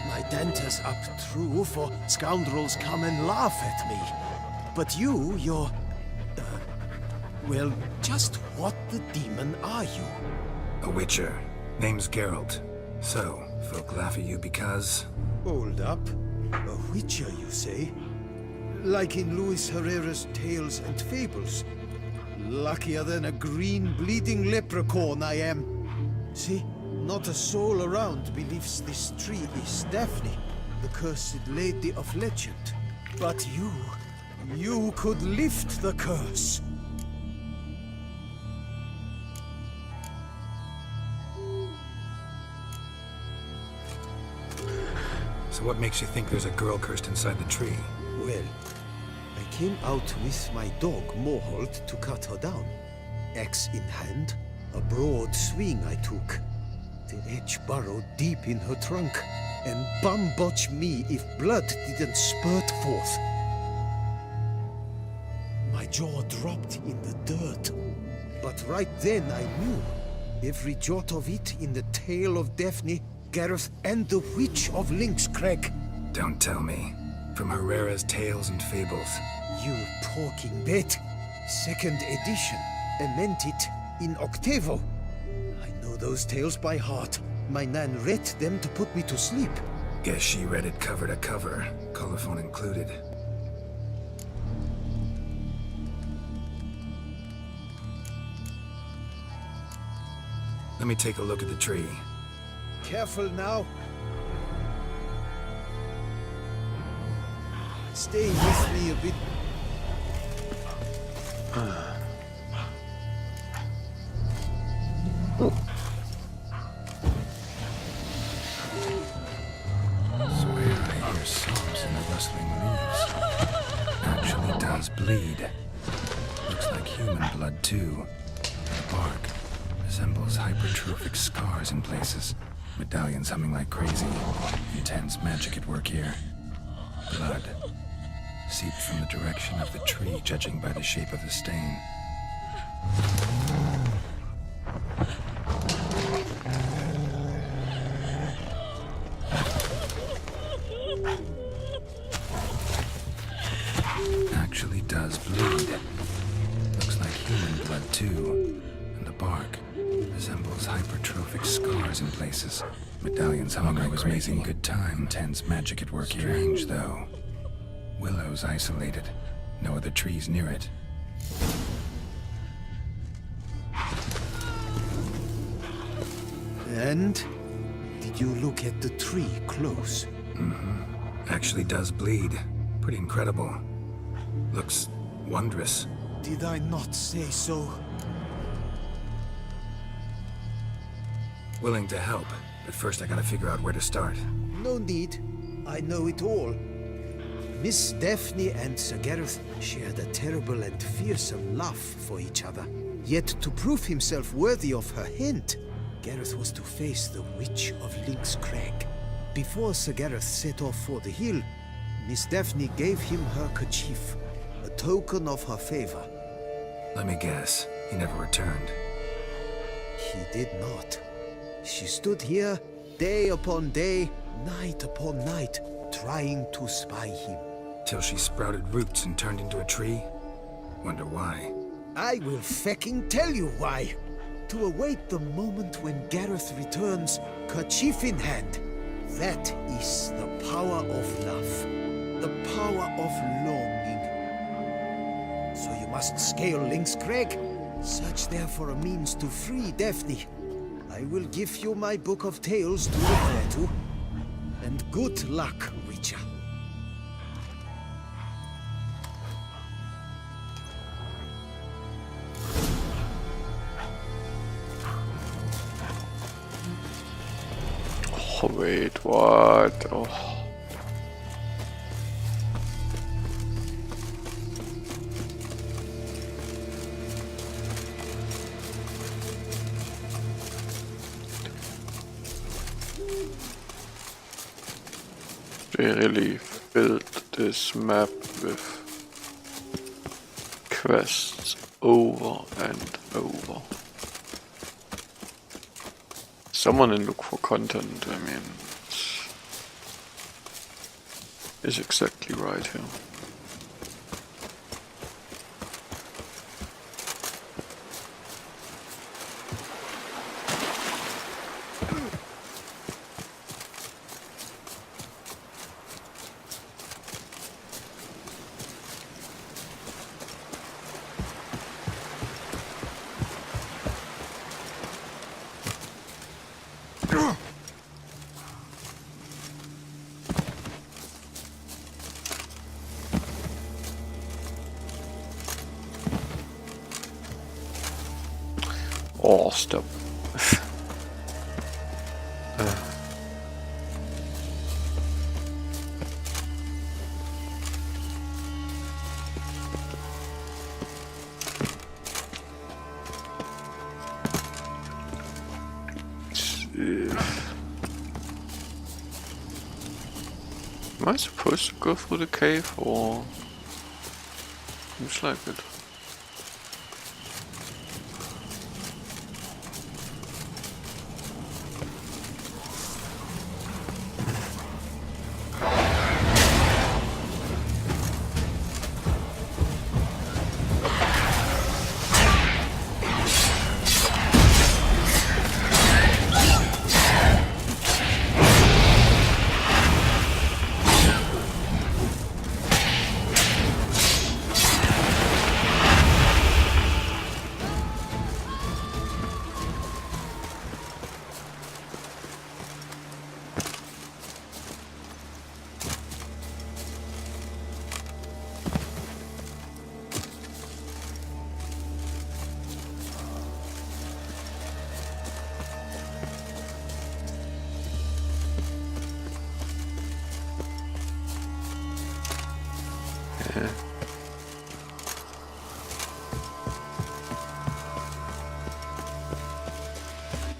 My denters up true, for scoundrels come and laugh at me. But you're... well, just what the demon are you? A witcher. Name's Geralt. So, folk laugh at you because... Hold up. A witcher, you say? Like in Luis Herrera's Tales and Fables. Luckier than a green bleeding leprechaun I am. See? Not a soul around believes this tree is Daphne, the cursed lady of legend. But you could lift the curse. So what makes you think there's a girl cursed inside the tree? Well, I came out with my dog, Moholt, to cut her down. Axe in hand, a broad swing I took. The edge burrowed deep in her trunk, and bum-botch me if blood didn't spurt forth. My jaw dropped in the dirt, but right then I knew. Every jot of it in the tale of Daphne, Gareth, and the Witch of Lynxcrag. Don't tell me. From Herrera's Tales and Fables. You talking bet. 2nd edition. I meant it in octavo. I know those tales by heart. My nan read them to put me to sleep. Guess she read it cover to cover, colophon included. Let me take a look at the tree. Careful now. Stay with me a bit. Swear I hear sobs in the rustling leaves. Actually does bleed. Looks like human blood too. The bark resembles hypertrophic scars in places. Medallions humming like crazy. Intense magic at work here. Blood seeped from the direction of the tree, judging by the shape of the stain. Actually does bleed. Looks like human blood too. And the bark resembles hypertrophic scars in places. Medallions humming like crazy. Making good time. Intense magic at work here. Strange though. Willow's isolated. No other trees near it. And? Did you look at the tree close? Mm-hmm. Actually does bleed. Pretty incredible. Looks wondrous. Did I not say so? Willing to help, but first I gotta figure out where to start. No need. I know it all. Miss Daphne and Sir Gareth shared a terrible and fearsome love for each other. Yet to prove himself worthy of her hint, Gareth was to face the Witch of Lynxcrag. Before Sir Gareth set off for the hill, Miss Daphne gave him her kerchief, a token of her favor. Let me guess, he never returned. He did not. She stood here, day upon day, night upon night, trying to spy him. Till she sprouted roots and turned into a tree? Wonder why. I will fecking tell you why. To await the moment when Gareth returns, kerchief in hand. That is the power of love. The power of longing. So you must scale Lynxcrag. Search there for a means to free Daphne. I will give you my book of tales to refer to. And good luck, Witcher. Oh wait, what? Oh. They really built this map with quests over and over. Someone in look for content, I mean, is exactly right here. Oh, stop. Am I supposed to go through the cave or seems like it?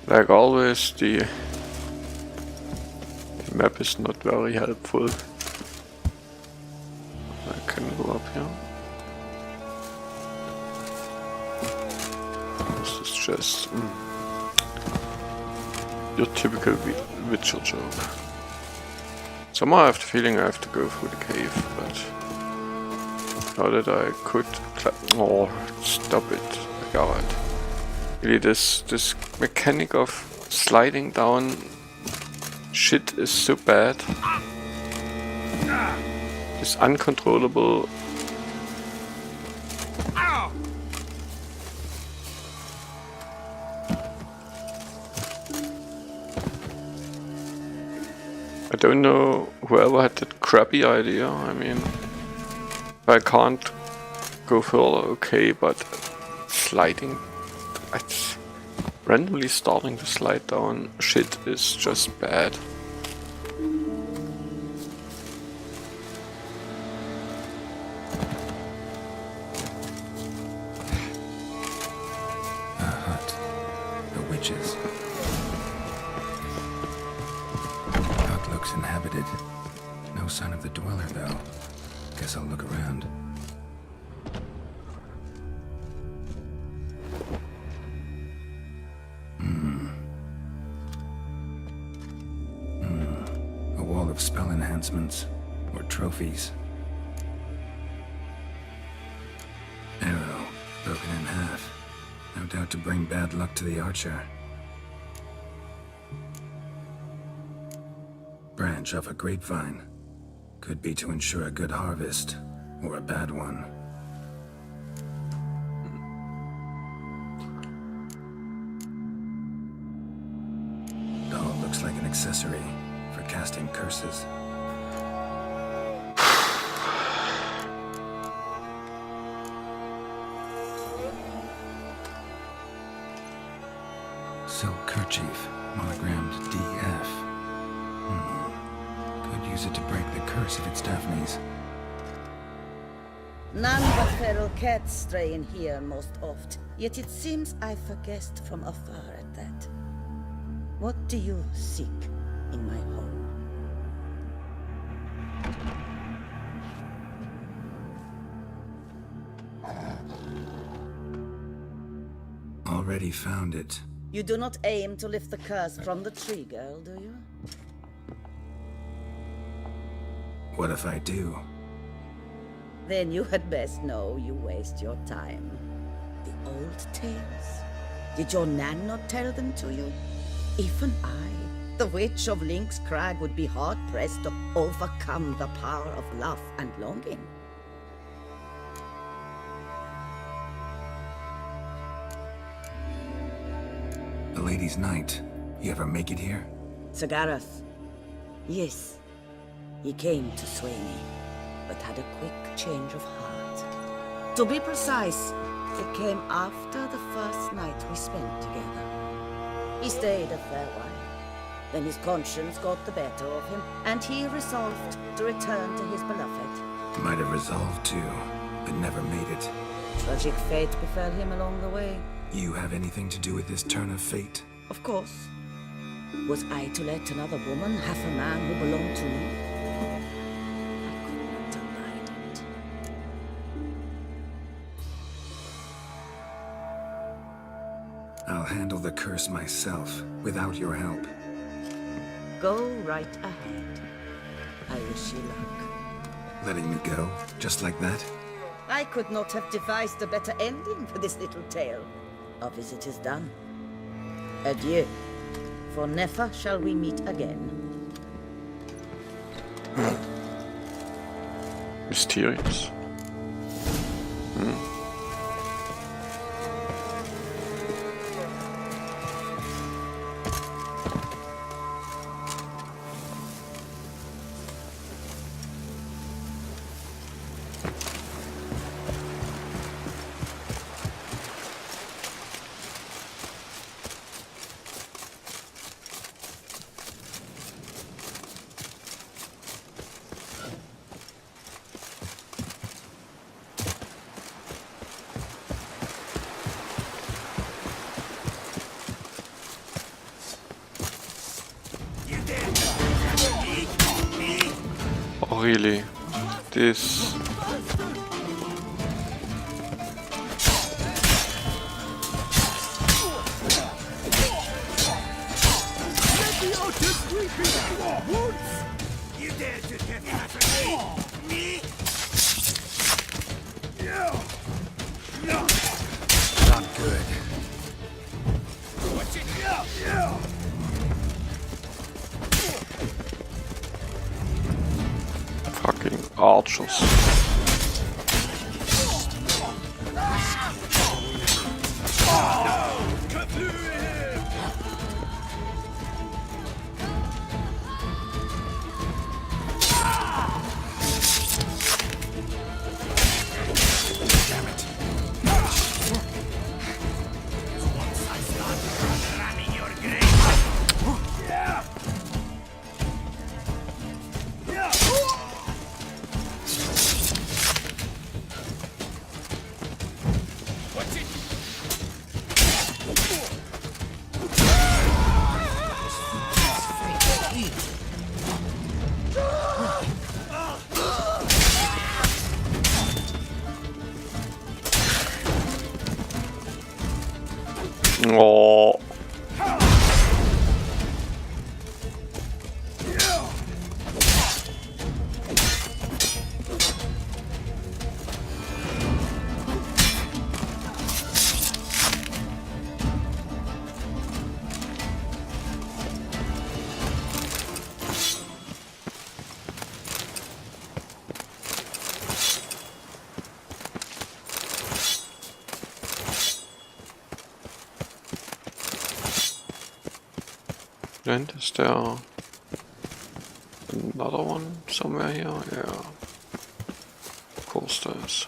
Like always, the map is not very helpful. I can go up here. This is just your typical Witcher joke. Somehow I have the feeling I have to go through the cave, but now that I could oh, stop it, God. Really, this mechanic of sliding down shit is so bad. This uncontrollable. I don't know whoever had that crappy idea. I mean, if I can't go further, okay, but sliding. It's randomly starting to slide down shit is just bad. A hut. The witches. Hut looks inhabited. No sign of the dweller, though. Guess I'll look around. A wall of spell enhancements, or trophies. Arrow, broken in half. No doubt to bring bad luck to the archer. Branch off a grapevine. Could be to ensure a good harvest, or a bad one. Doll looks like an accessory for casting curses. Silk kerchief, monogrammed DF. use it to break the curse if it's Daphne's. None but feral cats stray in here most oft, yet it seems I've a guest from afar at that. What do you seek in my home? Already found it. You do not aim to lift the curse from the tree girl, do you? What if I do? Then you had best know you waste your time. The old tales? Did your Nan not tell them to you? Even I, the Witch of Lynx Crag, would be hard-pressed to overcome the power of love and longing. The Lady's Knight. You ever make it here? Sagarath. Yes. He came to sway me, but had a quick change of heart. To be precise, it came after the first night we spent together. He stayed a fair while. Then his conscience got the better of him, and he resolved to return to his beloved. Might have resolved to, but never made it. Tragic fate befell him along the way. You have anything to do with this turn of fate? Of course. Was I to let another woman have a man who belonged to me? I could not abide it. I'll handle the curse myself, without your help. Go right ahead. I wish you luck. Letting me go, just like that? I could not have devised a better ending for this little tale. Our visit is done. Adieu. For never shall we meet again. Mysterious. Oh, really? This... You dare to get after me? Not good. Watch it! Fucking archers. Oh. And is there another one somewhere here? Yeah. Of course there is.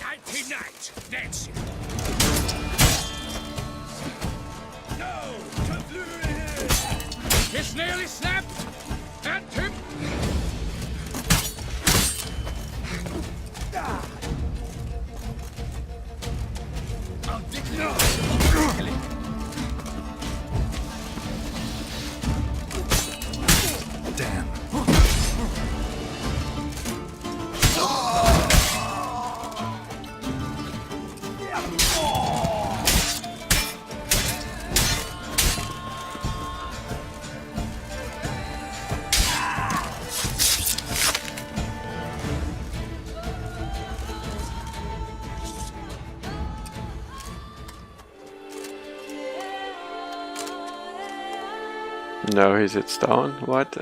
Nighty night, dancing. No, It's nearly snapped, and No, he sits down. What?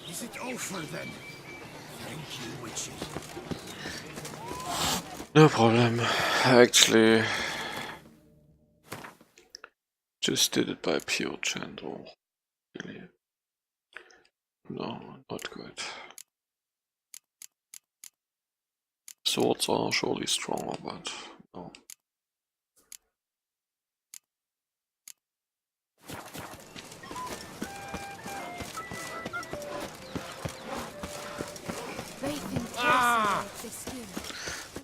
Is it over then? Thank you, witches. No problem. I actually just did it by pure gentle. Really. No, not good. Swords are surely stronger, but no.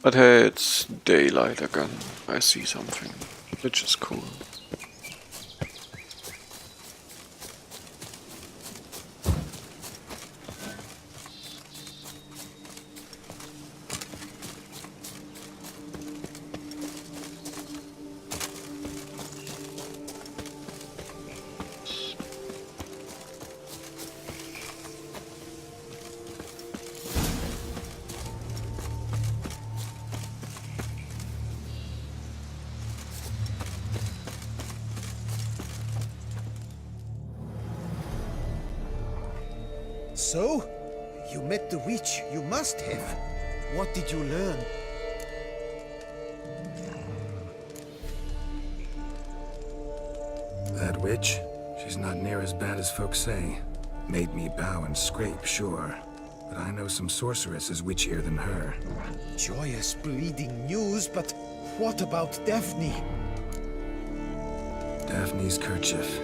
But hey, it's daylight again. I see something, which is cool. So? You met the witch, you must have. What did you learn? That witch? She's not near as bad as folks say. Made me bow and scrape, sure. But I know some sorceresses witchier than her. Joyous bleeding news, but what about Daphne? Daphne's kerchief.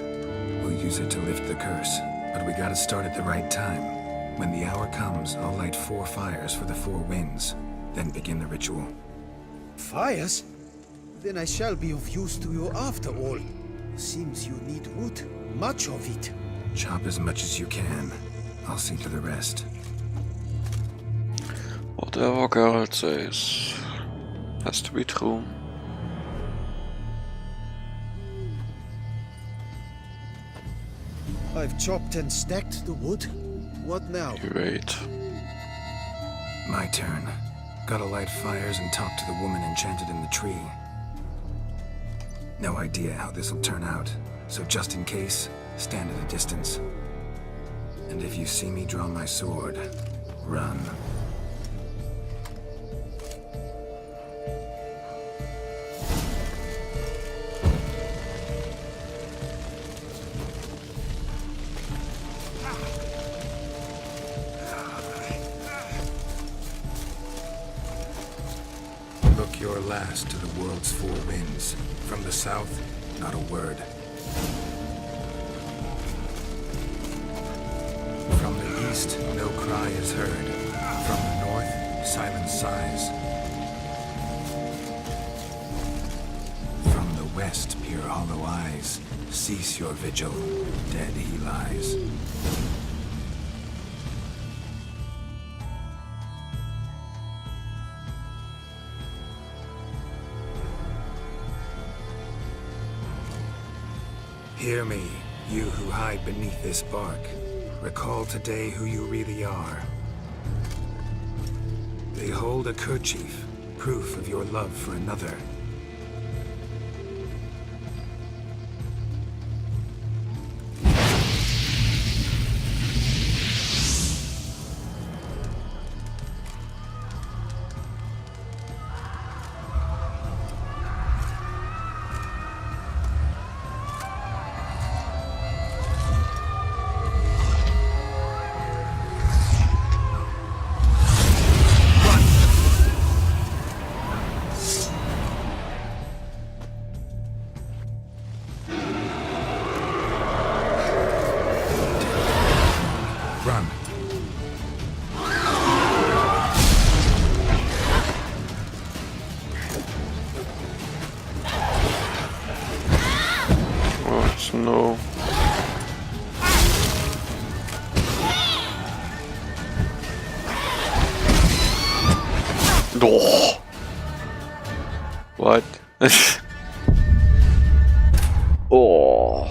We'll use it to lift the curse. But we gotta start at the right time. When the hour comes, I'll light 4 fires for the 4 winds, then begin the ritual. Fires? Then I shall be of use to you after all. Seems you need wood. Much of it. Chop as much as you can. I'll see to the rest. Whatever Geralt says has to be true. I've chopped and stacked the wood. What now? Great. My turn. Gotta light fires and talk to the woman enchanted in the tree. No idea how this'll turn out, so just in case, stand at a distance. And if you see me draw my sword, run. Look your last to the world's 4 winds. From the south, not a word. From the east, no cry is heard. From the north, silence sighs. From the west, pure hollow eyes. Cease your vigil, dead he lies. Hear me, you who hide beneath this bark. Recall today who you really are. Behold a kerchief, proof of your love for another. Run. Oh, no. Oh. What? Oh.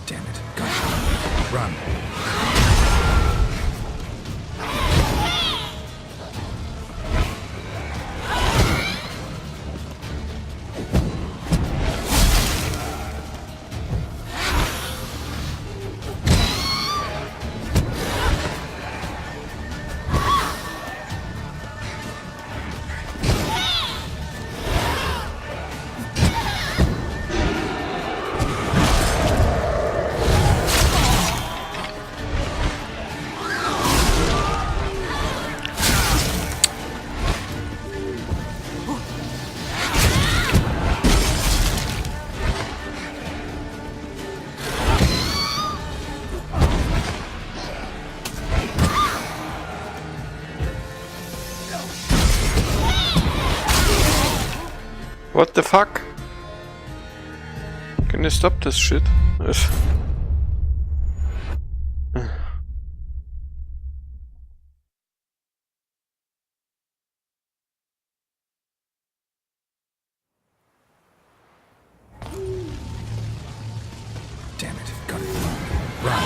Damn it. Go. Run. What the fuck? Can you stop this shit? Damn it. Got it. Run.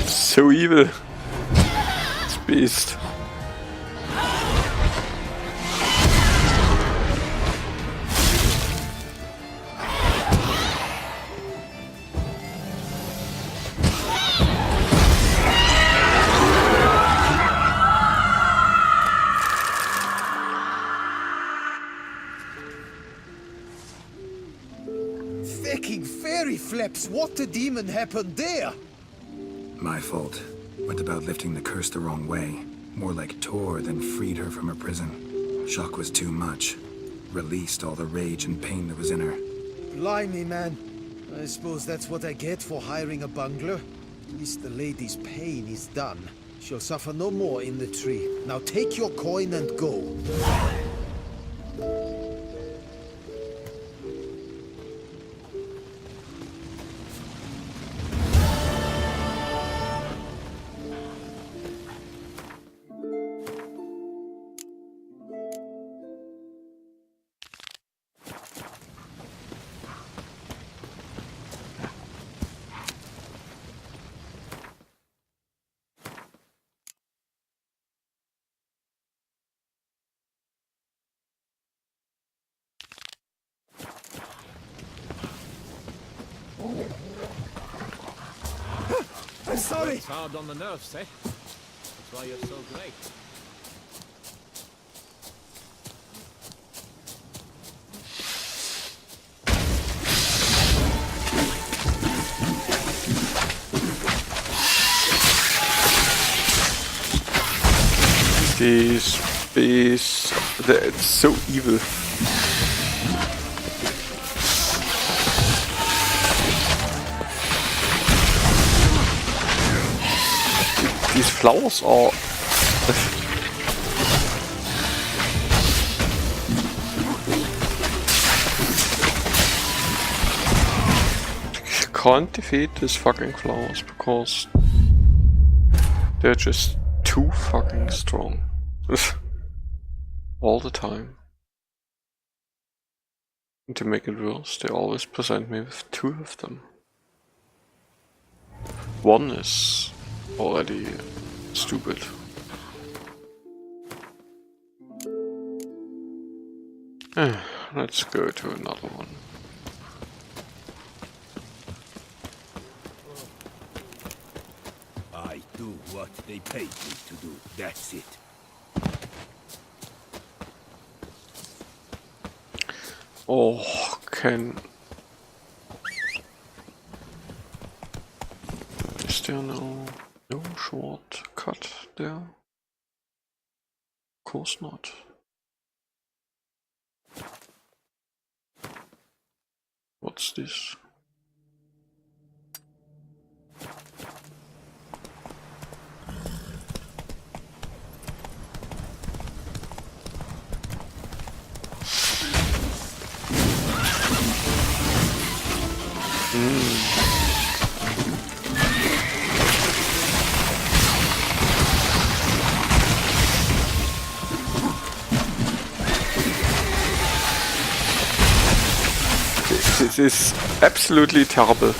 So evil. This beast. Fucking fairy flips! What the demon happened there? My fault. Went about lifting the curse the wrong way. More like tore than freed her from her prison. Shock was too much. Released all the rage and pain that was in her. Blimey, man. I suppose that's what I get for hiring a bungler. At least the lady's pain is done. She'll suffer no more in the tree. Now take your coin and go. I'm sorry. It's hard on the nerves, eh? That's why you're so great. These beasts, it's so evil. These flowers are... You can't defeat these fucking flowers because they're just too fucking strong. All the time. To make it worse, they always present me with 2 of them. One is already stupid. Let's go to another one. I do what they paid me to do. That's it. Oh, can... Is there no shortcut there? Of course not. What's this? This is absolutely terrible.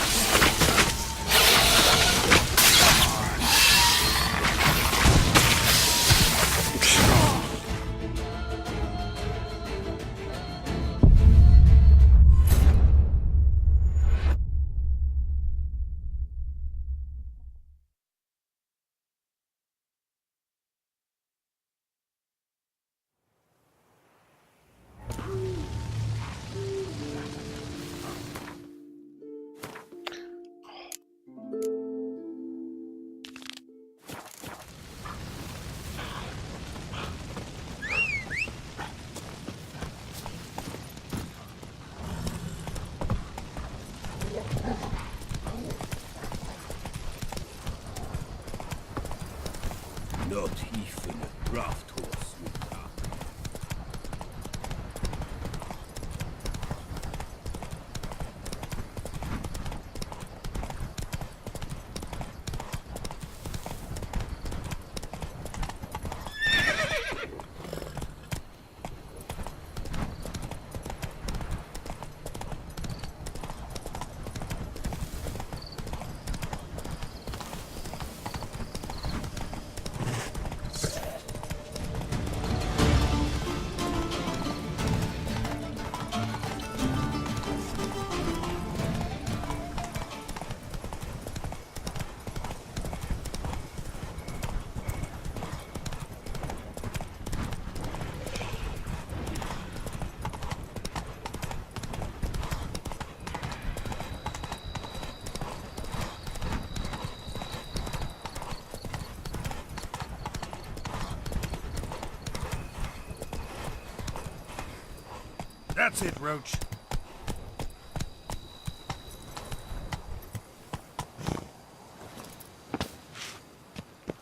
Not even a draft horse would come. That's it, Roach.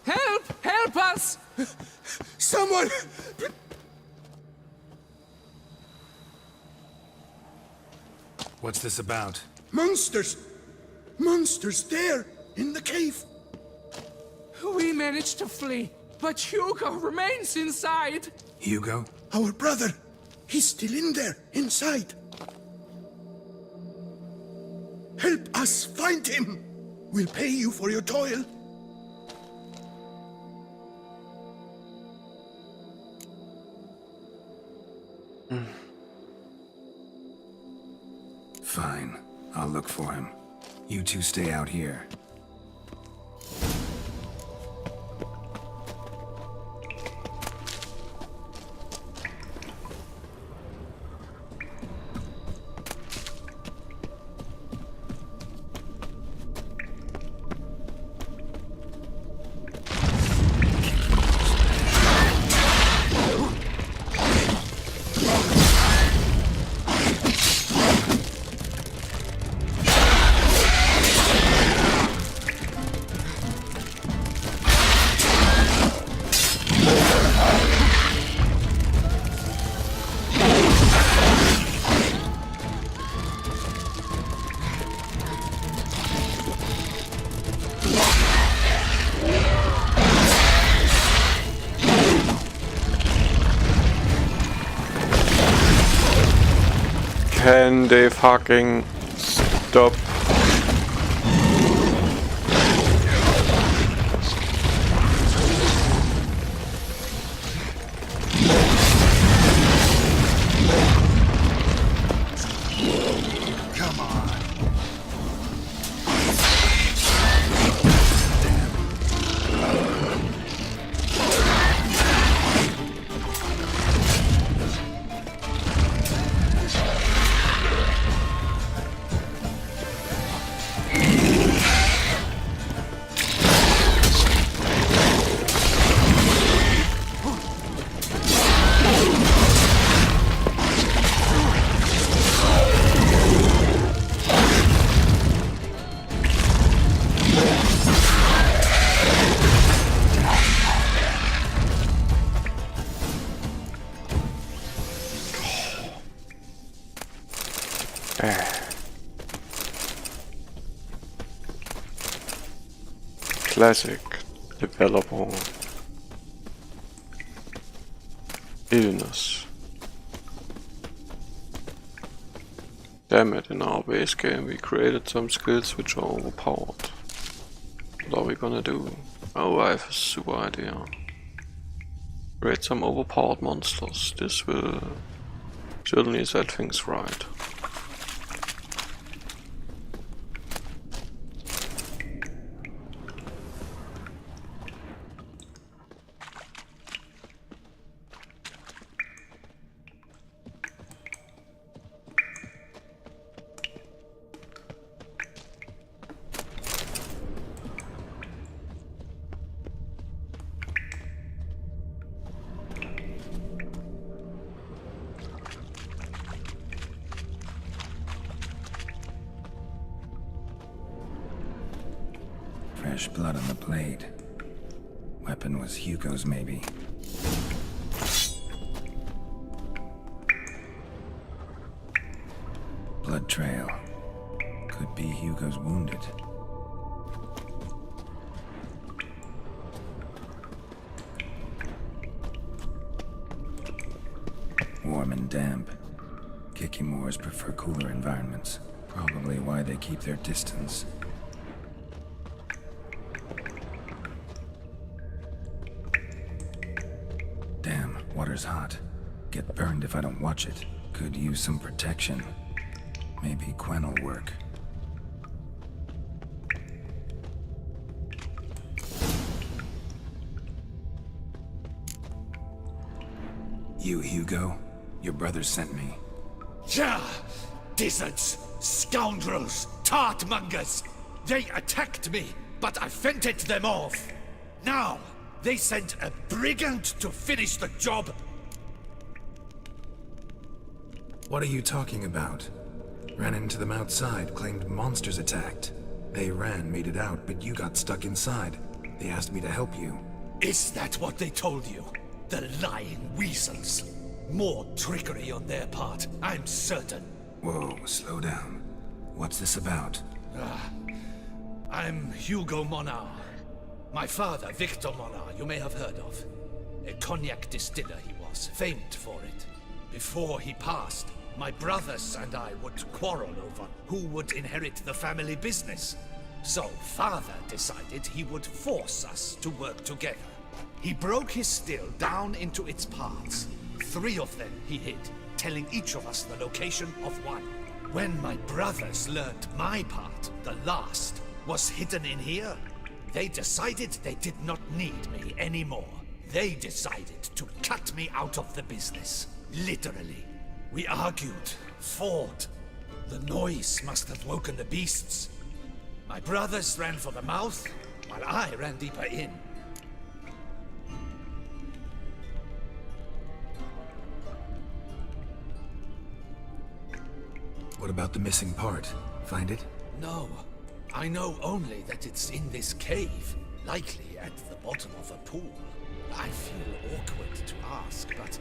Help! Help us! Someone! What's this about? Monsters! Monsters there, in the cave! We managed to flee, but Hugo remains inside. Hugo? Our brother! He's still in there, inside. Help us find him! We'll pay you for your toil. Fine. I'll look for him. You two stay out here. Can they fucking stop? Come on. Classic developer illness. Damn it, in our base game we created some skills which are overpowered. What are we gonna do? Oh, I have a super idea. Create some overpowered monsters. This will certainly set things right. Fresh blood on the blade. Weapon was Hugo's, maybe. Blood trail. Could be Hugo's wounded. Warm and damp. Kikimores prefer cooler environments. Probably why they keep their distance. Damn, water's hot. Get burned if I don't watch it. Could use some protection. Maybe Quen will work. You, Hugo? Your brother sent me. Yeah! Dizzards! Scoundrels! Tartmongers! They attacked me, but I fended them off. Now, they sent a brigand to finish the job. What are you talking about? Ran into them outside, claimed monsters attacked. They ran, made it out, but you got stuck inside. They asked me to help you. Is that what they told you? The lying weasels. More trickery on their part, I'm certain. Whoa, slow down. What's this about? I'm Hugo Monar. My father, Victor Monar, you may have heard of. A cognac distiller he was, famed for it. Before he passed, my brothers and I would quarrel over who would inherit the family business. So father decided he would force us to work together. He broke his still down into its parts. 3 of them he hid, telling each of us the location of one. When my brothers learned my part, the last, was hidden in here, they decided they did not need me anymore. They decided to cut me out of the business. Literally. We argued, fought. The noise must have woken the beasts. My brothers ran for the mouth, while I ran deeper in. What about the missing part? Find it? No. I know only that it's in this cave, likely at the bottom of a pool. I feel awkward to ask, but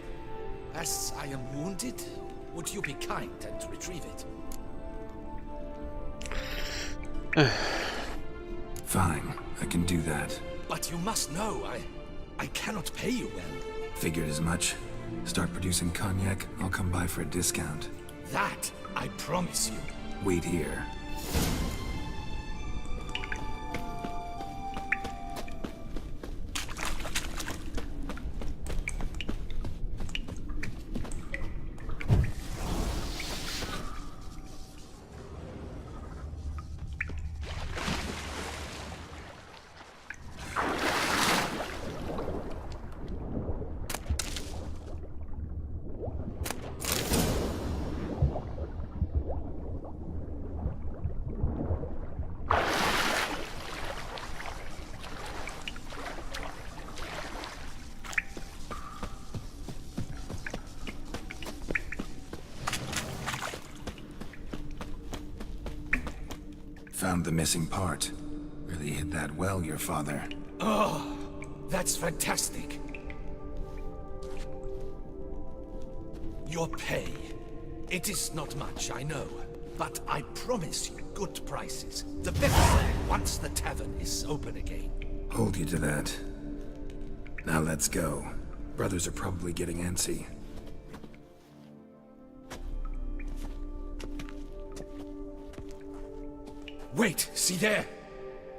as I am wounded, would you be kind and retrieve it? Fine, I can do that. But you must know, I cannot pay you well. Figured as much. Start producing cognac, I'll come by for a discount. That I promise you. Wait here. Found the missing part. Really hit that well, your father. Oh, that's fantastic. Your pay. It is not much, I know. But I promise you good prices. The best once the tavern is open again. Hold you to that. Now let's go. Brothers are probably getting antsy. Wait, see there?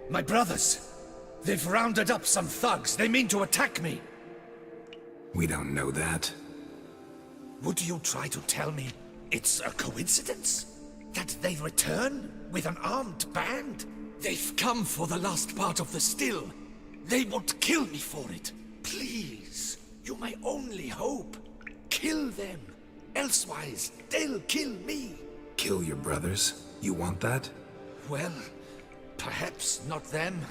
My brothers. They've rounded up some thugs. They mean to attack me. We don't know that. Would you try to tell me it's a coincidence? That they return with an armed band? They've come for the last part of the still. They won't kill me for it. Please, you're my only hope. Kill them. Elsewise, they'll kill me. Kill your brothers? You want that? Well, perhaps not them,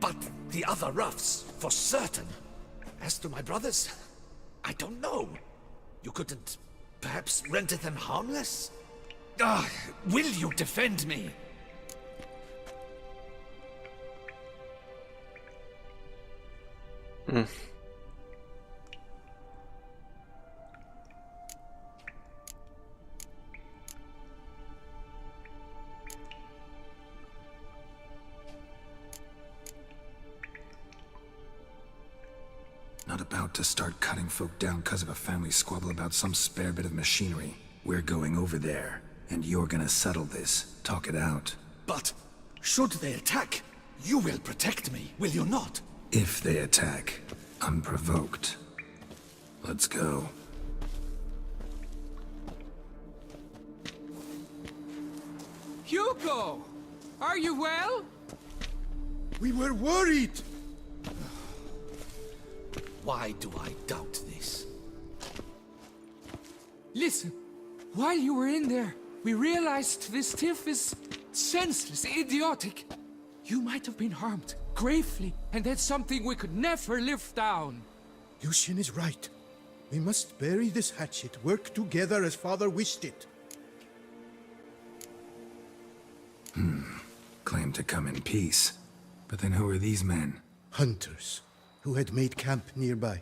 but the other roughs, for certain. As to my brothers, I don't know. You couldn't perhaps render them harmless? Will you defend me? Not about to start cutting folk down because of a family squabble about some spare bit of machinery. We're going over there, and you're gonna settle this. Talk it out. But should they attack, you will protect me, will you not? If they attack, unprovoked. Let's go. Hugo! Are you well? We were worried. Why do I doubt this? Listen, while you were in there, we realized this tiff is senseless, idiotic. You might have been harmed, gravely, and that's something we could never live down. Lucian is right. We must bury this hatchet, work together as Father wished it. Claim to come in peace. But then who are these men? Hunters, who had made camp nearby.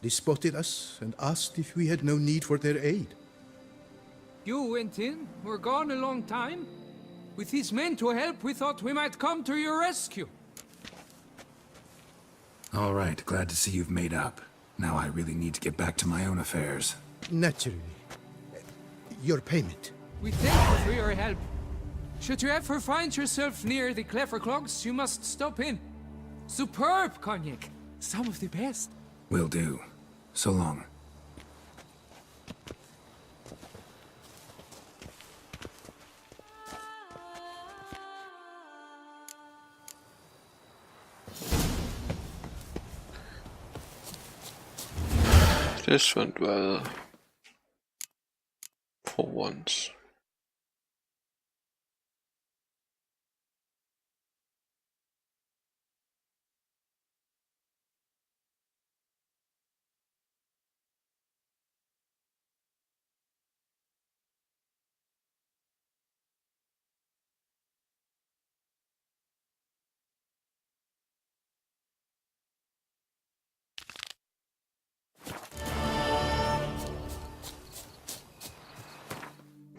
They spotted us and asked if we had no need for their aid. You went in, were gone a long time. With these men to help, we thought we might come to your rescue. All right, glad to see you've made up. Now I really need to get back to my own affairs. Naturally. Your payment. We thank you for your help. Should you ever find yourself near the Clever Clogs, you must stop in. Superb cognac. Some of the best. Will do. So long. This went well. For once.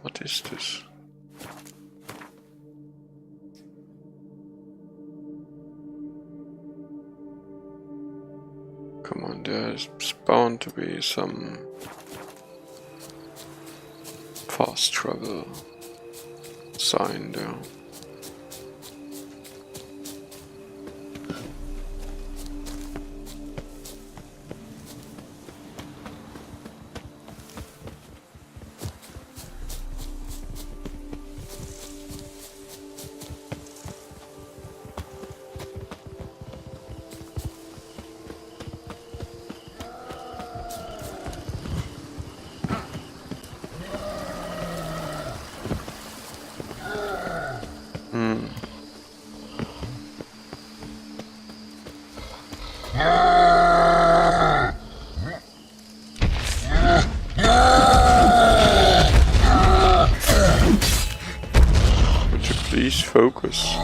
What is this? Come on, there's bound to be some fast travel sign there. Would you please focus?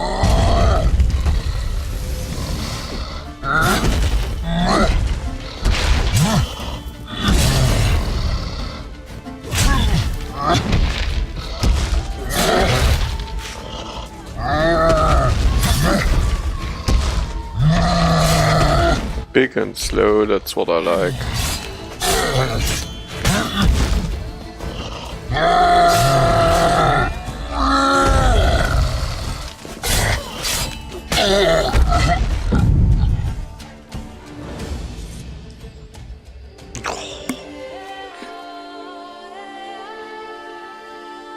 Big and slow, that's what I like.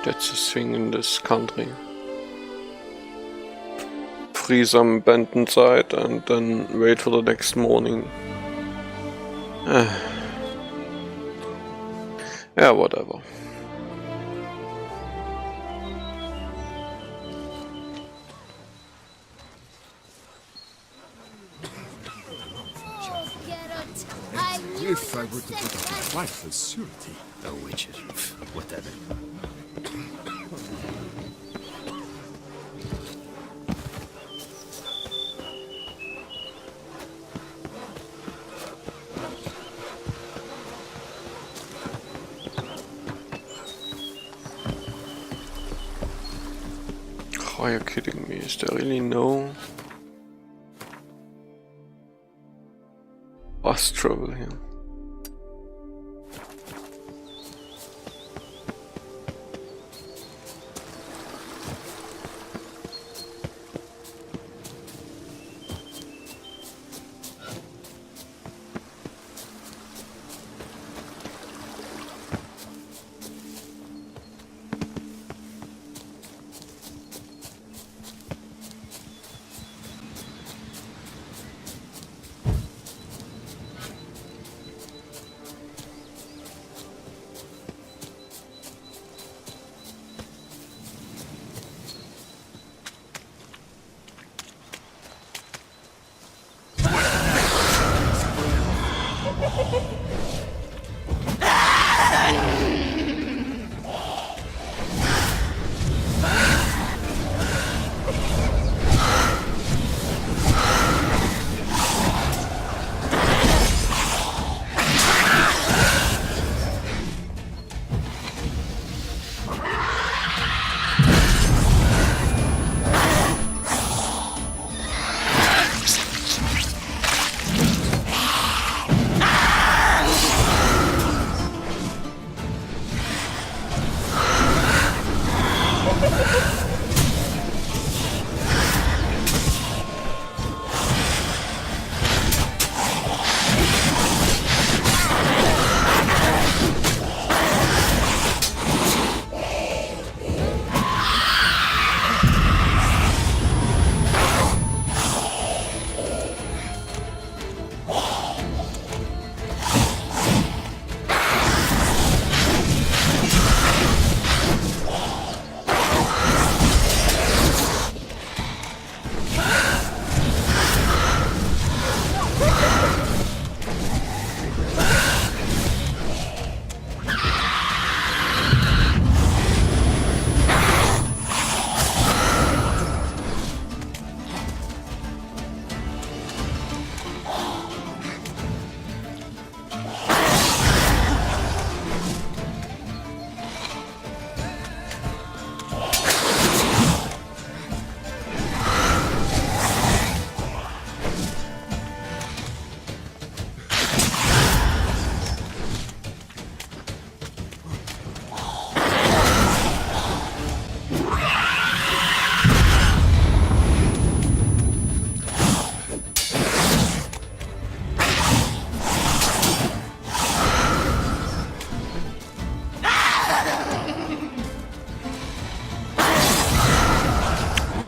That's the thing in this country. Freeze on abandoned site and then wait for the next morning. Yeah, whatever. If I were to put up a fight for surety. The Witcher, whatever. Are you kidding me? Is there really no bus travel here?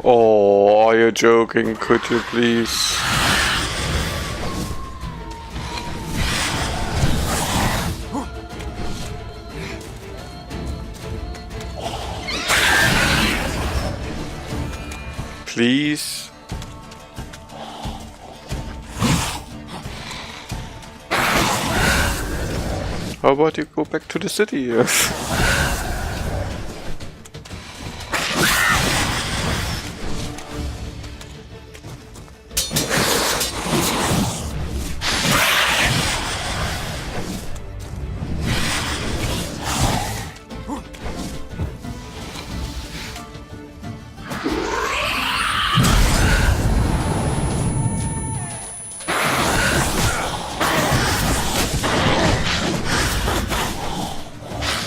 Oh, are you joking? Could you please? Please? How about you go back to the city?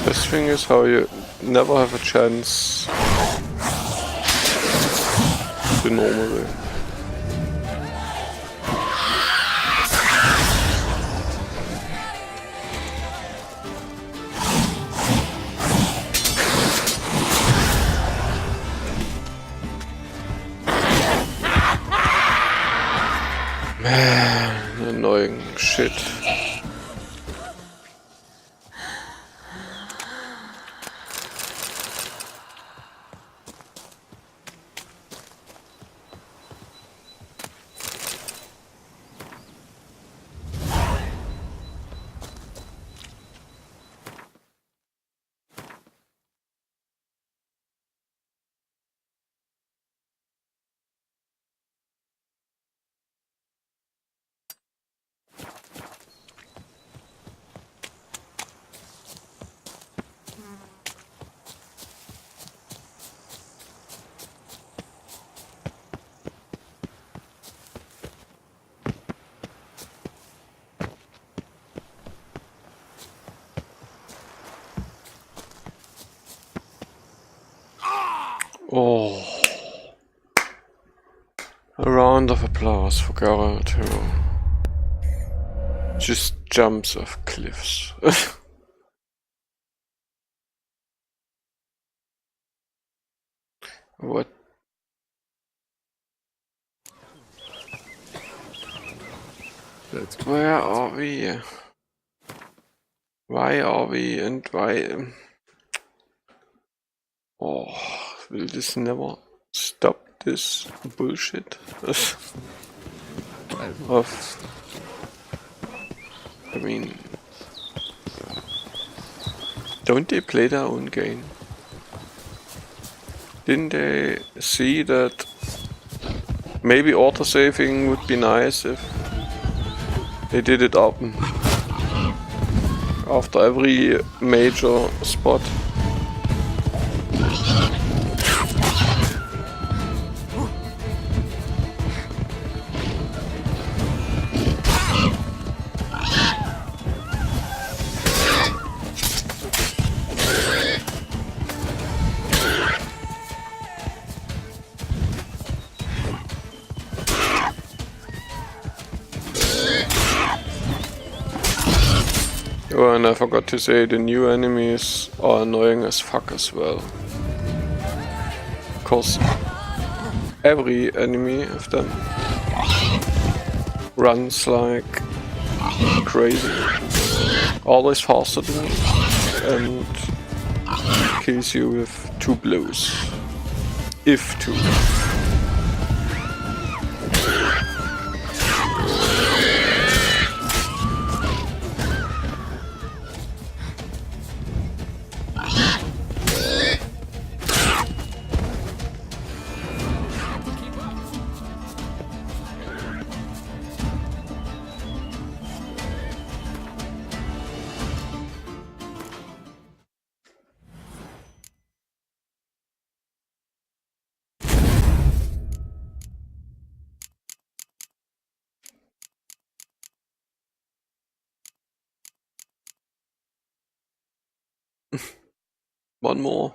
This thing is how you never have a chance to normally. Man, annoying shit. Oh, a round of applause for Geralt, who just jumps off cliffs. What? Where are we? Why are we and why? Oh, will this never stop this bullshit? I mean, don't they play their own game? Didn't they see that maybe autosaving would be nice if they did it up after every major spot? Oh, and I forgot to say the new enemies are annoying as fuck as well. Cause every enemy of them runs like crazy, always faster than me, and kills you with 2 blows, if 2. One more.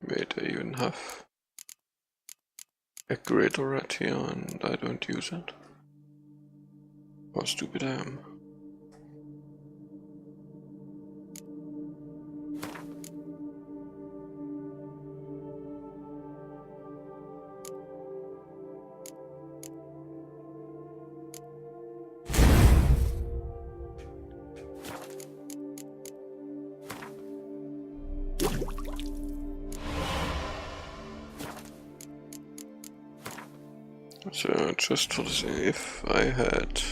Wait, I even have a grid right here and I don't use it. How stupid I am. So just to see if I had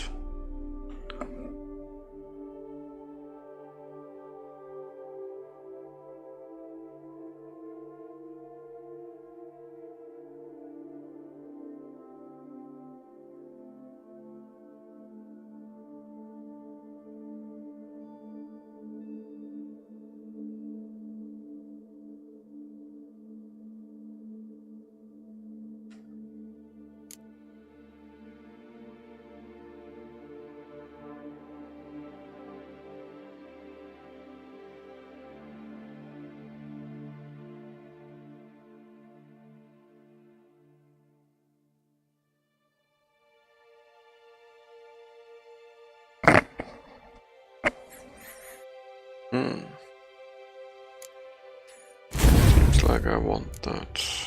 seems like I want that.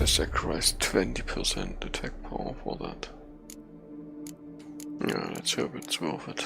I sacrificed 20% attack power for that. Yeah, let's hope it's worth it.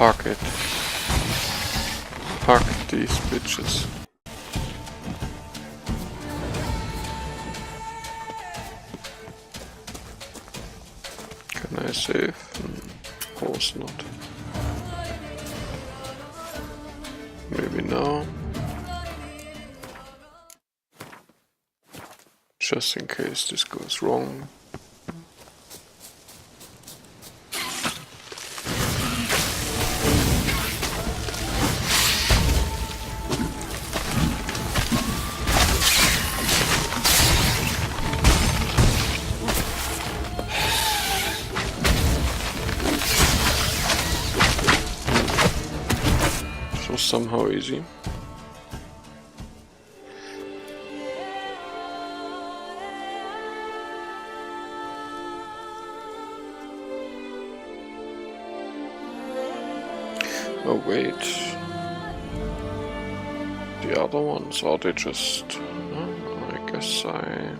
Fuck it. Fuck these bitches. Can I save? Of course not. Maybe now. Just in case this goes wrong. Somehow easy. Oh wait. The other ones, are they just... I guess I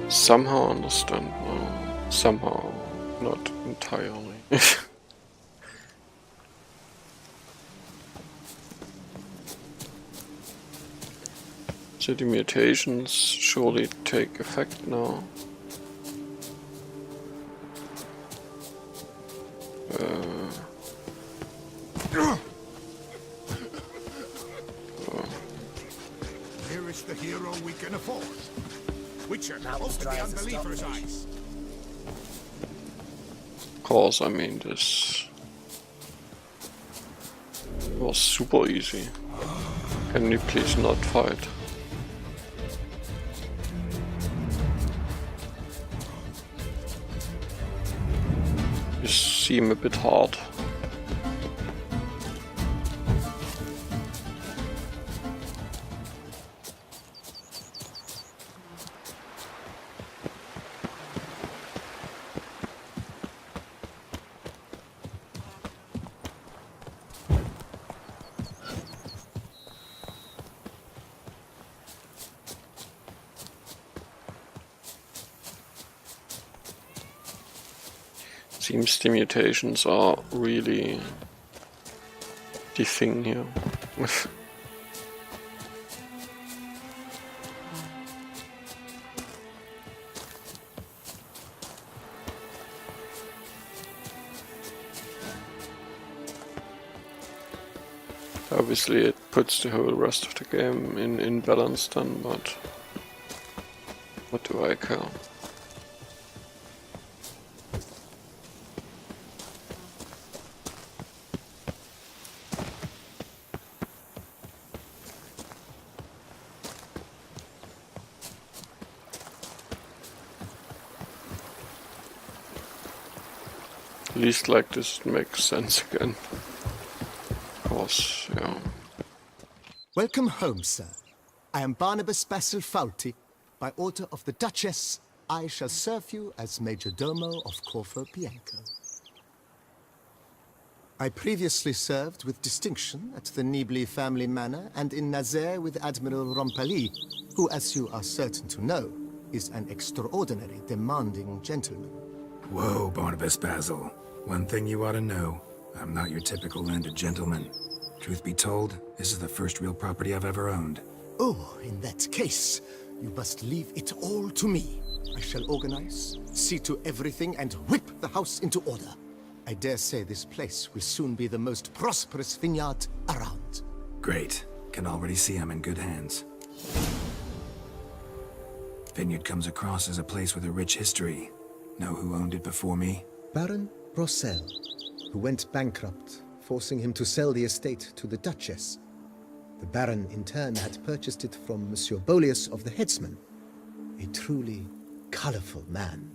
somehow understand now. Somehow, not entirely. So the mutations surely take effect now. Here is the hero we can afford. Witcher, Now open try the as a unbeliever's stop. eyes. Of course, I mean, this was super easy. Can you please not fight? You seem a bit hard. Seems the mutations are really the thing here. Obviously it puts the whole rest of the game in balance then, but what do I care? At least like this makes sense again. Of course, yeah. Welcome home, sir. I am Barnabas Basil Fawlty. By order of the Duchess, I shall serve you as Major Domo of Corvo Bianco. I previously served with distinction at the Nibli family manor and in Nazaire with Admiral Rompali, who, as you are certain to know, is an extraordinary demanding gentleman. Whoa, Barnabas Basil. One thing you ought to know. I'm not your typical landed gentleman. Truth be told, this is the first real property I've ever owned. Oh, in that case, you must leave it all to me. I shall organize, see to everything, and whip the house into order. I dare say this place will soon be the most prosperous vineyard around. Great. Can already see I'm in good hands. Vineyard comes across as a place with a rich history. Know who owned it before me? Baron Rossel, who went bankrupt, forcing him to sell the estate to the Duchess. The Baron, in turn, had purchased it from Monsieur Bolius of the Headsman, a truly colorful man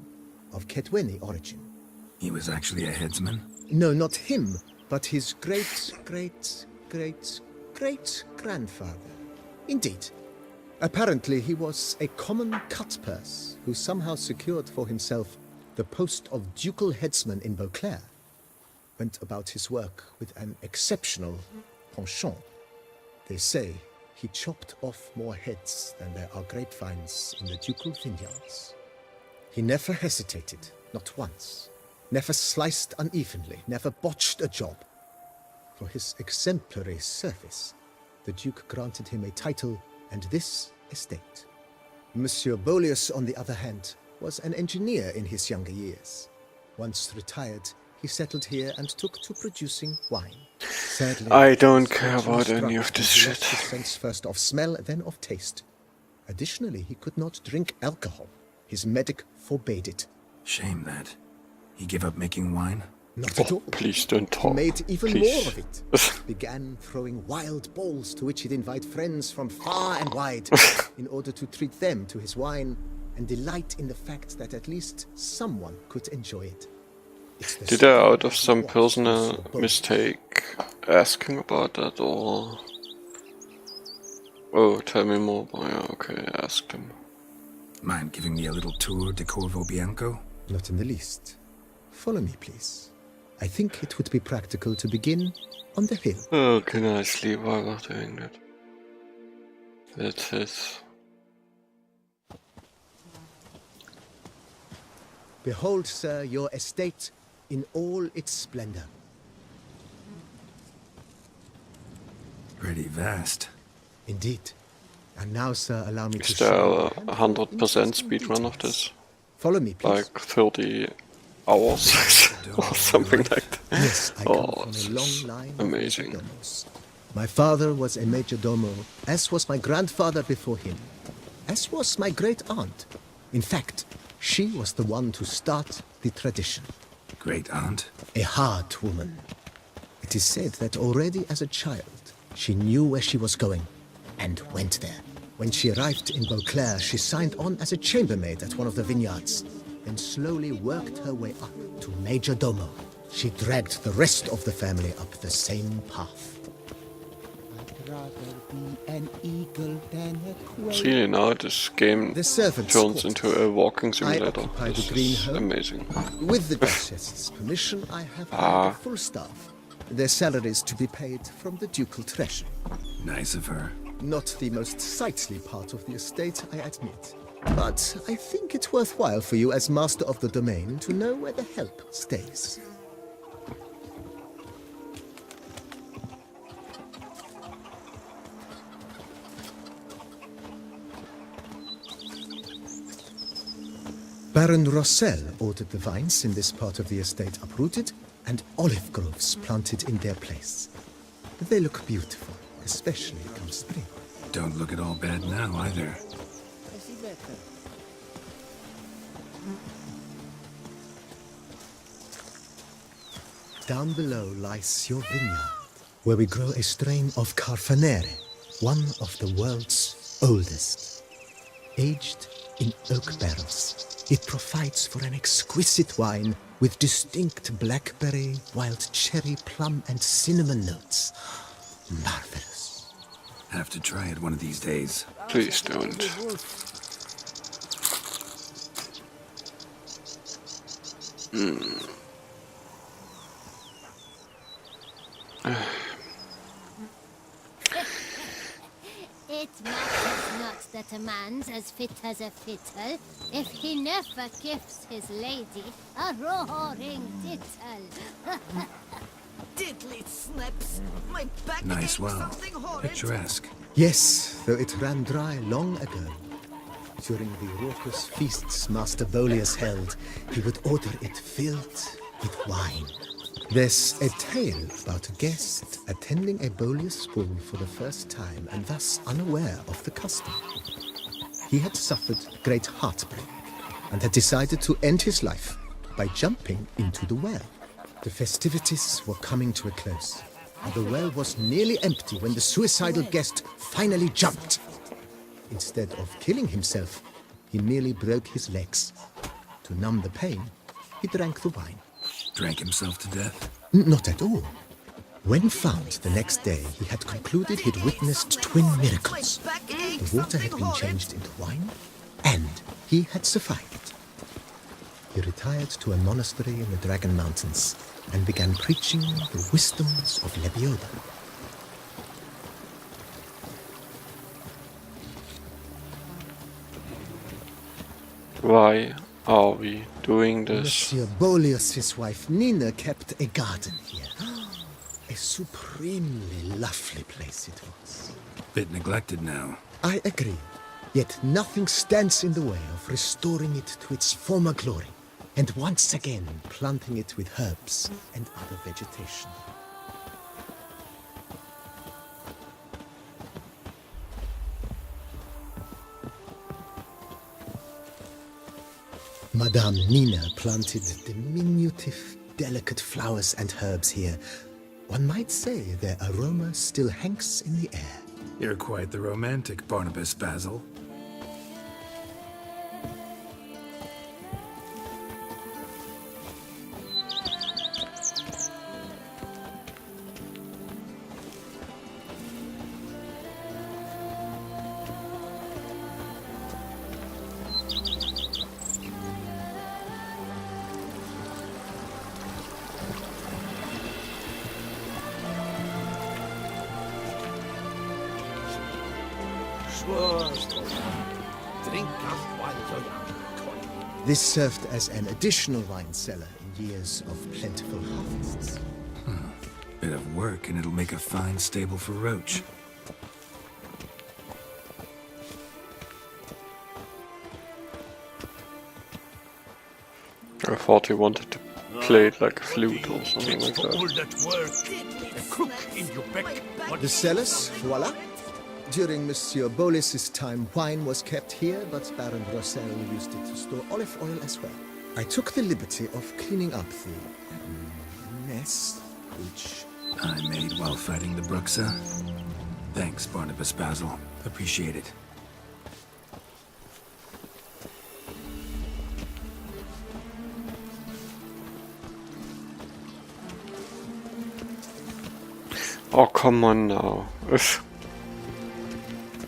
of Ketweni origin. He was actually a headsman? No, not him, but his great-great-great-great-grandfather. Indeed. Apparently, he was a common cutpurse who somehow secured for himself the post of ducal headsman in Beauclair. Went about his work with an exceptional penchant. They say he chopped off more heads than there are grapevines in the ducal vineyards. He never hesitated, not once. Never sliced unevenly, never botched a job. For his exemplary service, the Duke granted him a title and this estate. Monsieur Bolius, on the other hand, was an engineer in his younger years. Once retired, he settled here and took to producing wine. Sadly, I don't care about any of this he lost shit. his sense first of smell, then of taste. Additionally, he could not drink alcohol. His medic forbade it. Shame that. He gave up making wine? Not at all. Please don't talk. He made even Please. more of it. Began throwing wild balls to which he'd invite friends from far and wide in order to treat them to his wine and delight in the fact that at least someone could enjoy it. Did I, out of some personal mistake, ask him about that, or... Oh, tell me more. Oh, yeah, okay, I asked him. Mind giving me a little tour de Corvo Bianco? Not in the least. Follow me, please. I think it would be practical to begin on the hill. Oh, can I sleep while we're doing that? That's it. Behold, sir, your estate in all its splendor. Pretty vast. Indeed. And now, sir, allow me to Is there show a 100% speedrun of this? Follow me, please. Like 30 hours or something like that. Yes, I come Oh, from this a long is line of amazing. majordomos. My father was a majordomo, as was my grandfather before him, as was my great-aunt. In fact, she was the one to start the tradition. Great-aunt? A hard woman. It is said that already as a child, she knew where she was going, and went there. When she arrived in Beauclair, she signed on as a chambermaid at one of the vineyards, then slowly worked her way up to majordomo. She dragged the rest of the family up the same path. I'd rather be an eagle than a quail. See, now this game The servants' turns quarters. into a walking I simulator. occupy the This green is home. amazing. With the Duchess's permission, I have hired a full staff. Their salaries to be paid from the ducal treasury. Nice of her. Not the most sightly part of the estate, I admit. But I think it's worthwhile for you as master of the domain to know where the help stays. Baron Rossel ordered the vines in this part of the estate uprooted and olive groves planted in their place. They look beautiful, especially come spring. Don't look at all bad now, either. Down below lies your vineyard, where we grow a strain of Carfanere, one of the world's oldest. Aged in oak barrels, it provides for an exquisite wine with distinct blackberry, wild cherry, plum, and cinnamon notes. Marvelous. Have to try it one of these days. Please don't. It matters not that a man's as fit as a fiddle if he never gives his lady a roaring dittle. Diddly snips! My back Nice aches well. something horrid. Picturesque. Yes, though it ran dry long ago. During the raucous feasts Master Bolius held, he would order it filled with wine. There's a tale about a guest attending a Bolius ball for the first time and thus unaware of the custom. He had suffered great heartbreak and had decided to end his life by jumping into the well. The festivities were coming to a close, and the well was nearly empty when the suicidal guest finally jumped. Instead of killing himself, he merely broke his legs. To numb the pain, he drank the wine. Drank himself to death? Not at all. When found the next day, he had concluded he'd witnessed twin miracles. The water had been changed into wine, and he had survived. He retired to a monastery in the Dragon Mountains and began preaching the wisdoms of Lebioda. Why are we doing this? Monsieur Bolius' wife Nina kept a garden here. A supremely lovely place it was. Bit neglected now. I agree. Yet nothing stands in the way of restoring it to its former glory, and once again planting it with herbs and other vegetation. Madame Nina planted diminutive, delicate flowers and herbs here. One might say their aroma still hangs in the air. You're quite the romantic, Barnabas Basil. Drink up while you're young. This served as an additional wine cellar in years of plentiful harvests. Bit of work and it'll make a fine stable for Roach. I thought he wanted to play it like a flute or something like that. All that work, a crook in your back. The cellars, voila. During Monsieur Bolis's time, wine was kept here, but Baron Rossel used it to store olive oil as well. I took the liberty of cleaning up the mess, which I made while fighting the Bruxa. Thanks, Barnabas Basil. Appreciate it. Oh, come on now.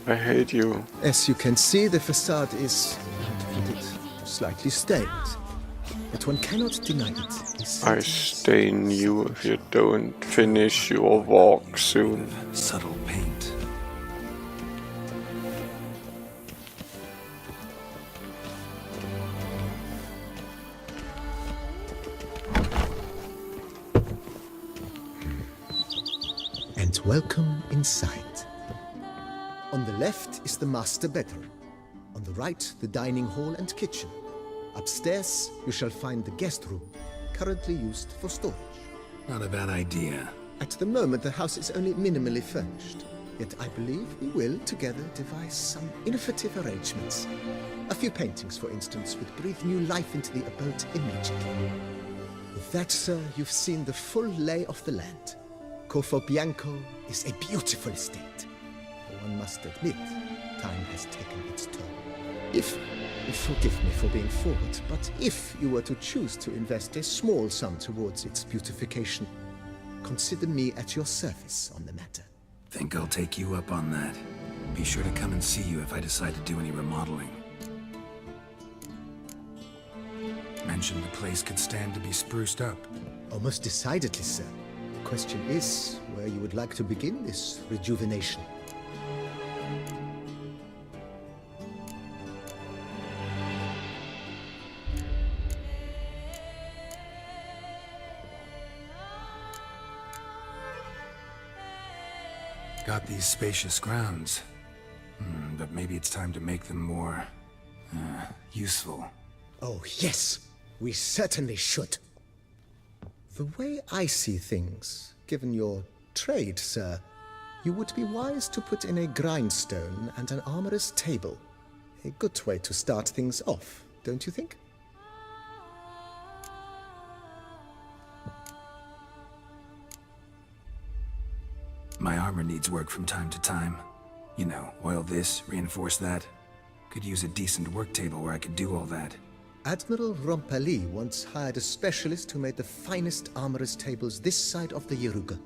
I hate you. As you can see, the facade is, how to put it, slightly stained. But one cannot deny it. I stain you if you don't finish your walk soon. Subtle paint. And welcome inside. On the left is the master bedroom. On the right, the dining hall and kitchen. Upstairs, you shall find the guest room, currently used for storage. Not a bad idea. At the moment, the house is only minimally furnished. Yet I believe we will, together, devise some innovative arrangements. A few paintings, for instance, would breathe new life into the abode immediately. With that, sir, you've seen the full lay of the land. Corvo Bianco is a beautiful estate. But one must admit, time has taken its toll. Forgive me for being forward, but if you were to choose to invest a small sum towards its beautification, consider me at your service on the matter. Think I'll take you up on that. Be sure to come and see you if I decide to do any remodeling. Mentioned the place could stand to be spruced up. Almost decidedly, sir. The question is where you would like to begin this rejuvenation. Got these spacious grounds, but maybe it's time to make them more, useful. Oh, yes, we certainly should. The way I see things, given your trade, sir, you would be wise to put in a grindstone and an armorer's table. A good way to start things off, don't you think? My armor needs work from time to time. You know, oil this, reinforce that. Could use a decent work table where I could do all that. Admiral Rompali once hired a specialist who made the finest armorer's tables this side of the Yaruga.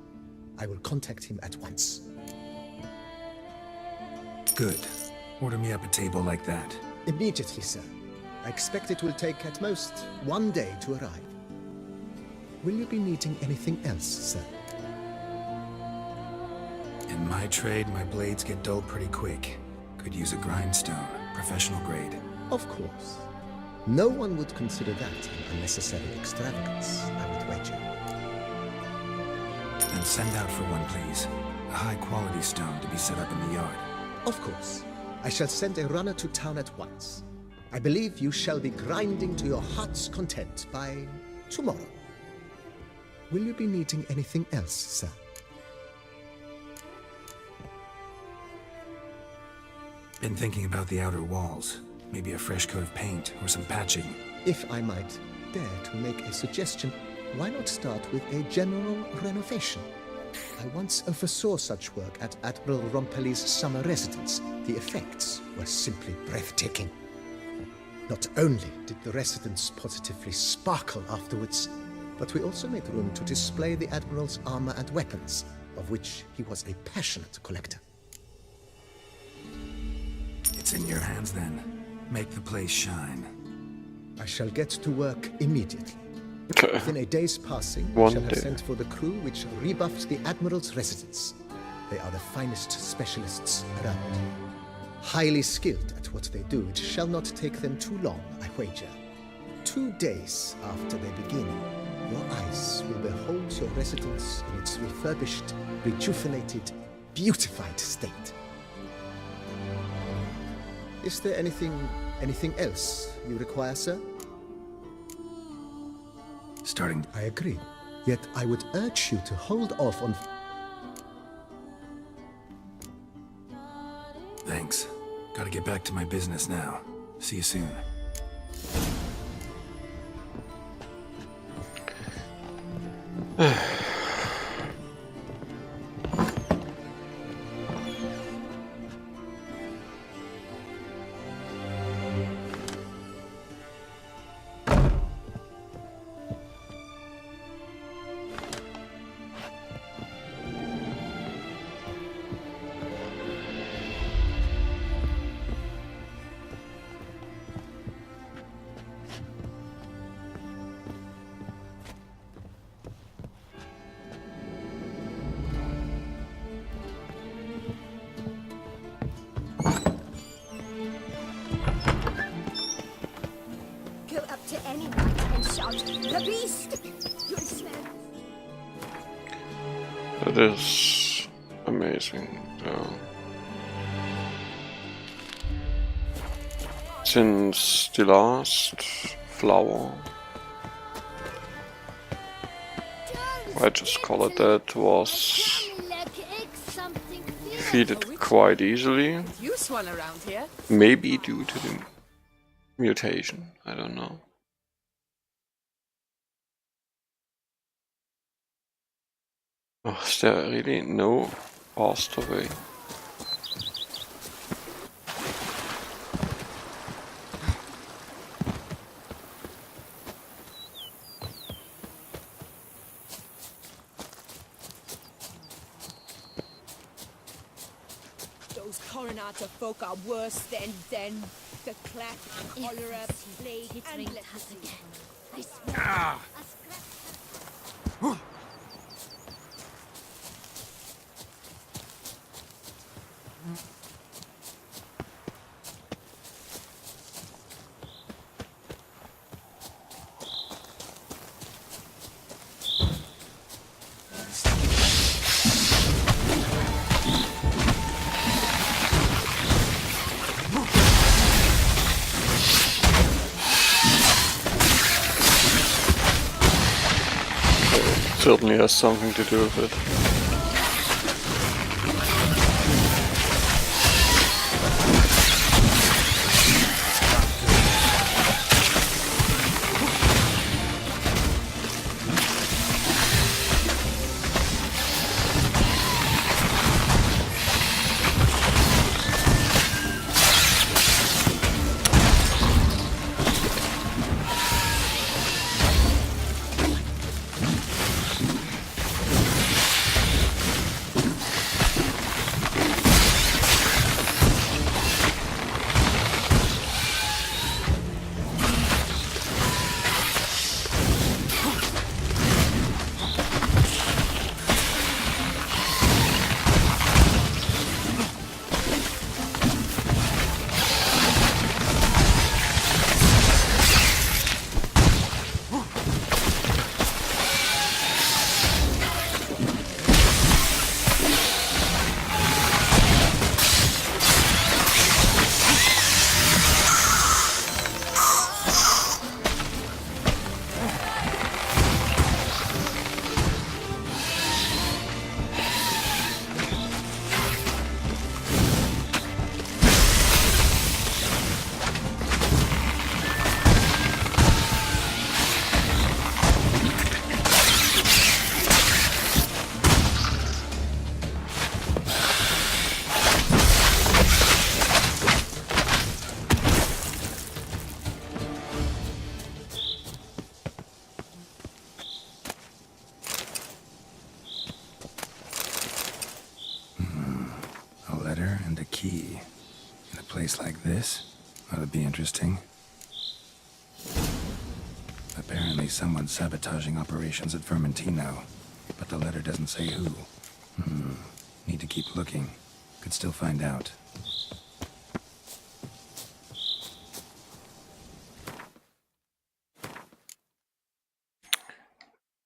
I will contact him at once. Good. Order me up a table like that. Immediately, sir. I expect it will take at most 1 day to arrive. Will you be needing anything else, sir? In my trade, my blades get dull pretty quick. Could use a grindstone, professional grade. Of course. No one would consider that an unnecessary extravagance, I would wager. Then send out for one, please. A high-quality stone to be set up in the yard. Of course. I shall send a runner to town at once. I believe you shall be grinding to your heart's content by tomorrow. Will you be needing anything else, sir? Been thinking about the outer walls. Maybe a fresh coat of paint or some patching. If I might dare to make a suggestion, why not start with a general renovation? I once oversaw such work at Admiral Rompali's summer residence. The effects were simply breathtaking. Not only did the residence positively sparkle afterwards, but we also made room to display the Admiral's armor and weapons, of which he was a passionate collector. It's in your hands then. Make the place shine. I shall get to work immediately. Within a day's passing, I shall have sent for the crew which rebuffed the Admiral's residence. They are the finest specialists around. Highly skilled at what they do, it shall not take them too long, I wager. 2 days after they begin, your eyes will behold your residence in its refurbished, rejuvenated, beautified state. Is there anything else you require, sir? Starting... I agree. Yet I would urge you to hold off on... Thanks. Gotta get back to my business now. See you soon. Go up to any knight and shout, "The beast!" You'll smell. That is amazing, though. Since the last flower, I just call it that, was defeated quite easily. Use one around here. Maybe due to the mutation, I don't know. Oh, is there really no faster way? Those Coronata folk are worse than the clack, cholera, plague, and leprosy. I swear. Certainly has something to do with it. And a key. In a place like this? That would be interesting. Apparently someone's sabotaging operations at Vermentino, but the letter doesn't say who. Need to keep looking. Could still find out.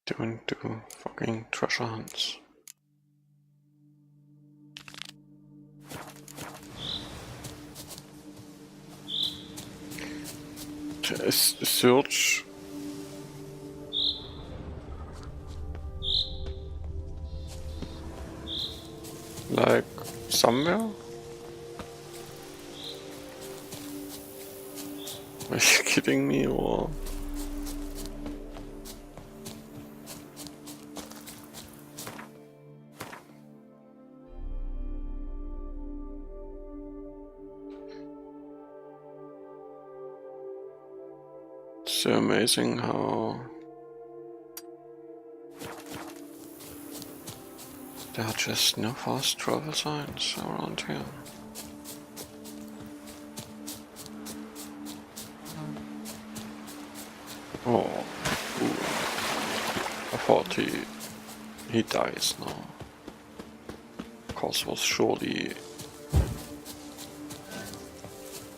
Don't do fucking treasure hunts. Search Like, somewhere? Are you kidding me, or...? It's so amazing how... there are just no fast travel signs around here. Oh, ooh. I thought he dies now. Cause was surely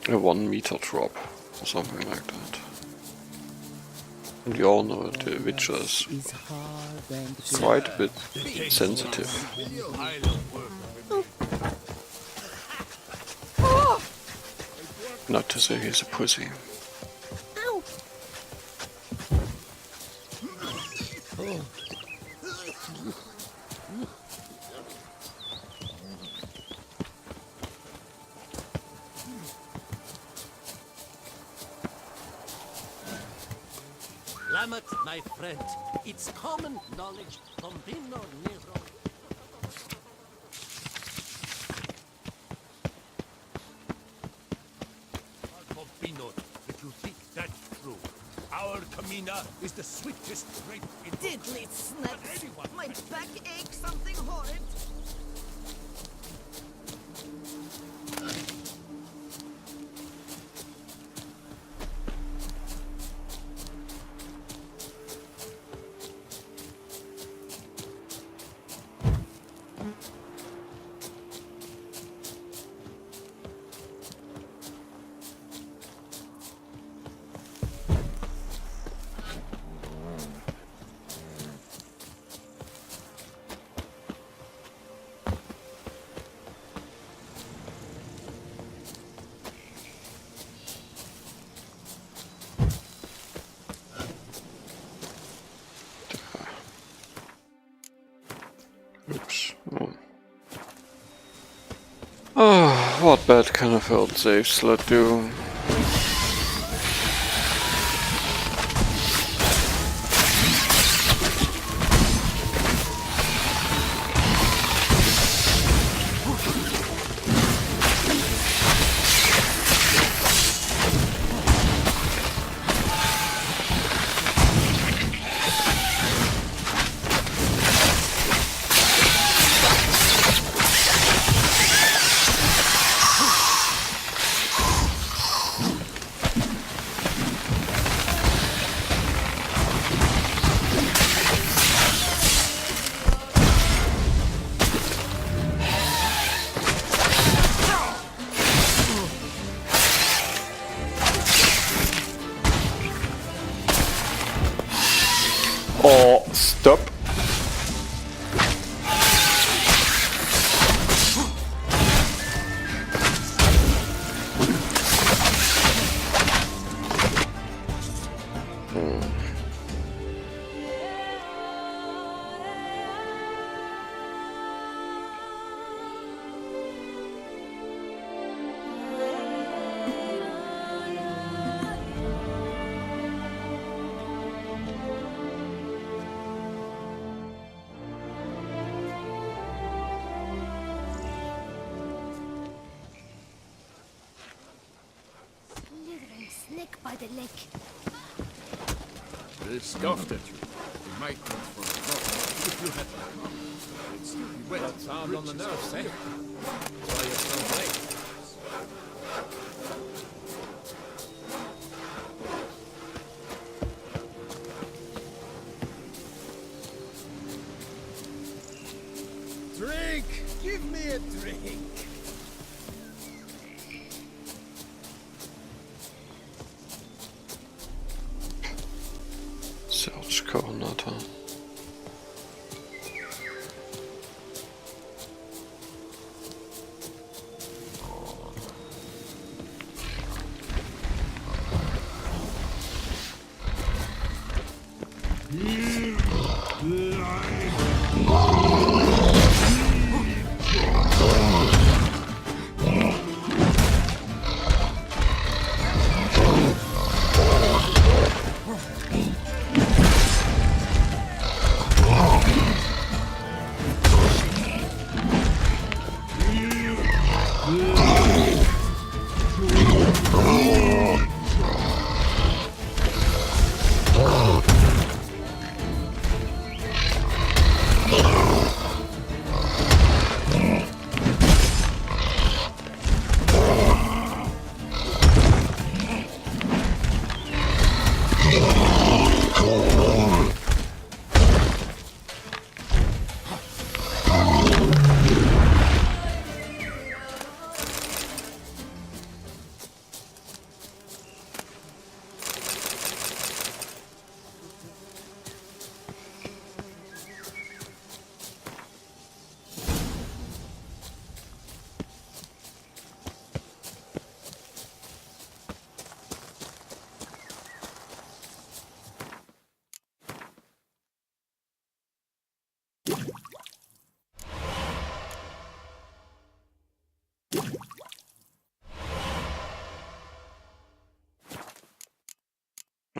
a 1 meter drop or something like that. And you all know the Witcher is quite a bit sensitive. Not to say he's a pussy. Lamat, my friend, it's common knowledge from Vino Nero. Vino, if you think that's true, our Camina is the swiftest race in Diddly snacks! My back aches something horrid! Oops. Oh, what bad can a failed save slot do? Oh, stop. Snake by the lake. They scoffed at you. You might come for a drop if you had one. It's well sound on the nerves, eh? That's why you're so late. Drink! Give me a drink! Search coordinator.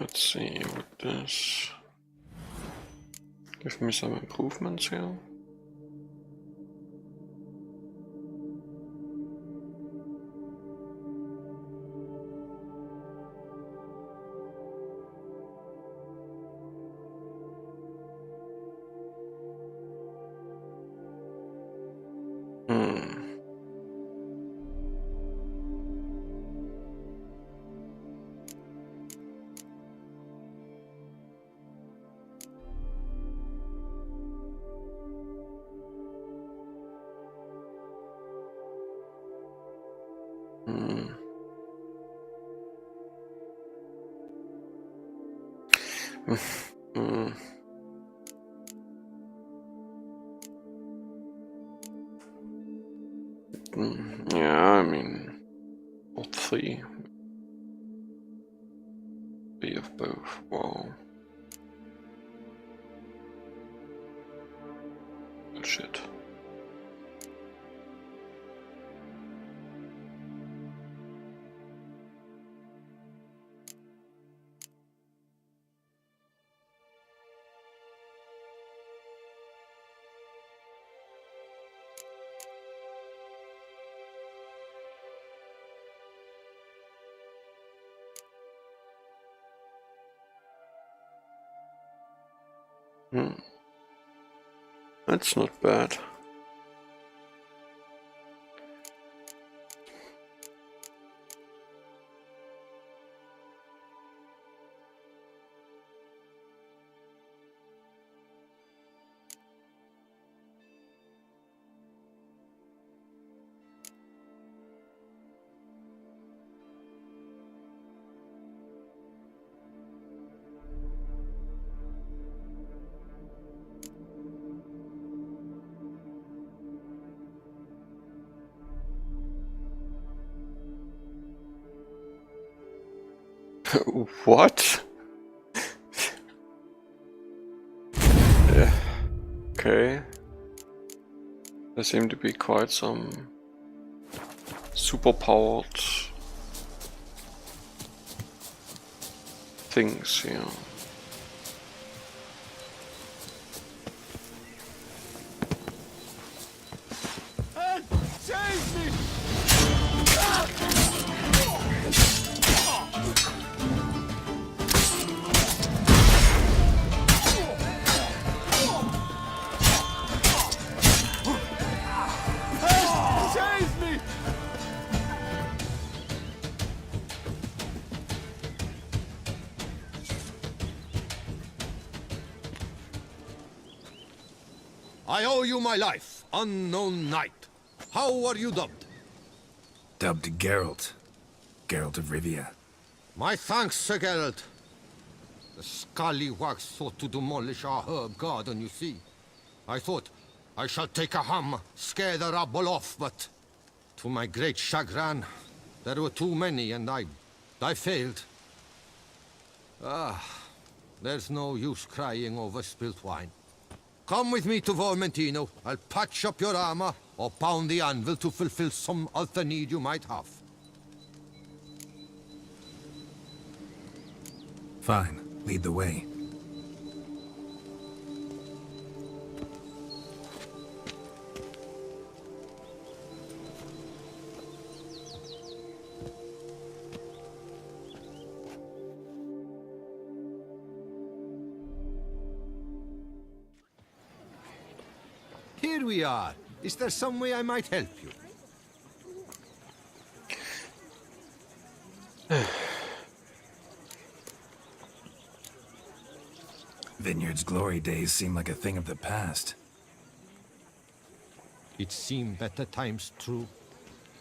Let's see what this. Give me some improvements here. Yeah, I mean, all three. Three of both. Wow. Shit. That's not bad. What? Yeah. Okay. There seem to be quite some superpowered things here. Save me! I owe you my life, unknown knight. How are you dubbed? Dubbed Geralt. Geralt of Rivia. My thanks, Sir Geralt. The scallywags sought to demolish our herb garden, you see. I thought, I shall take a hammer, scare the rabble off, but to my great chagrin, there were too many and I failed. There's no use crying over spilt wine. Come with me to Vermentino. I'll patch up your armor or pound the anvil to fulfill some other need you might have. Fine. Lead the way. Here we are. Is there some way I might help you? Vineyard's glory days seem like a thing of the past. It seemed better times, true.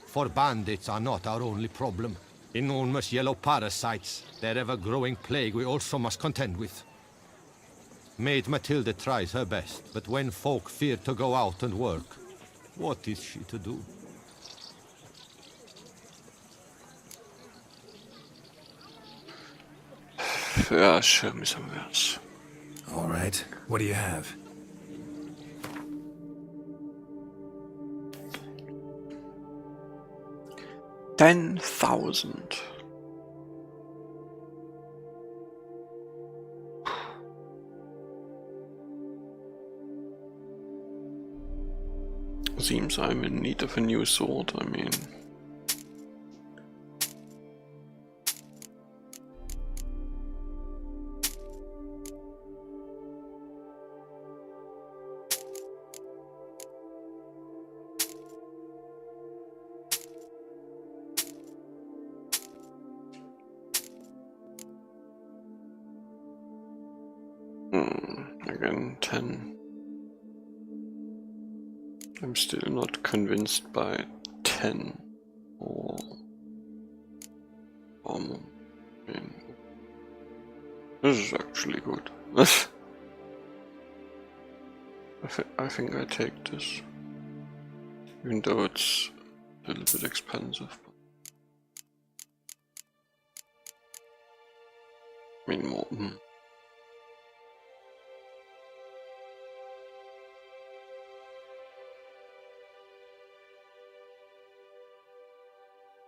For bandits are not our only problem. Enormous yellow parasites, their ever-growing plague we also must contend with. Maid Matilda tries her best, but when folk fear to go out and work, what is she to do? Yeah, show me something else. All right. What do you have? $10,000. Seems I'm in need of a new sword, I mean. Again, 10. I'm still not convinced by 10 or armor. I mean, this is actually good. I think I take this, even though it's a little bit expensive. I mean, more.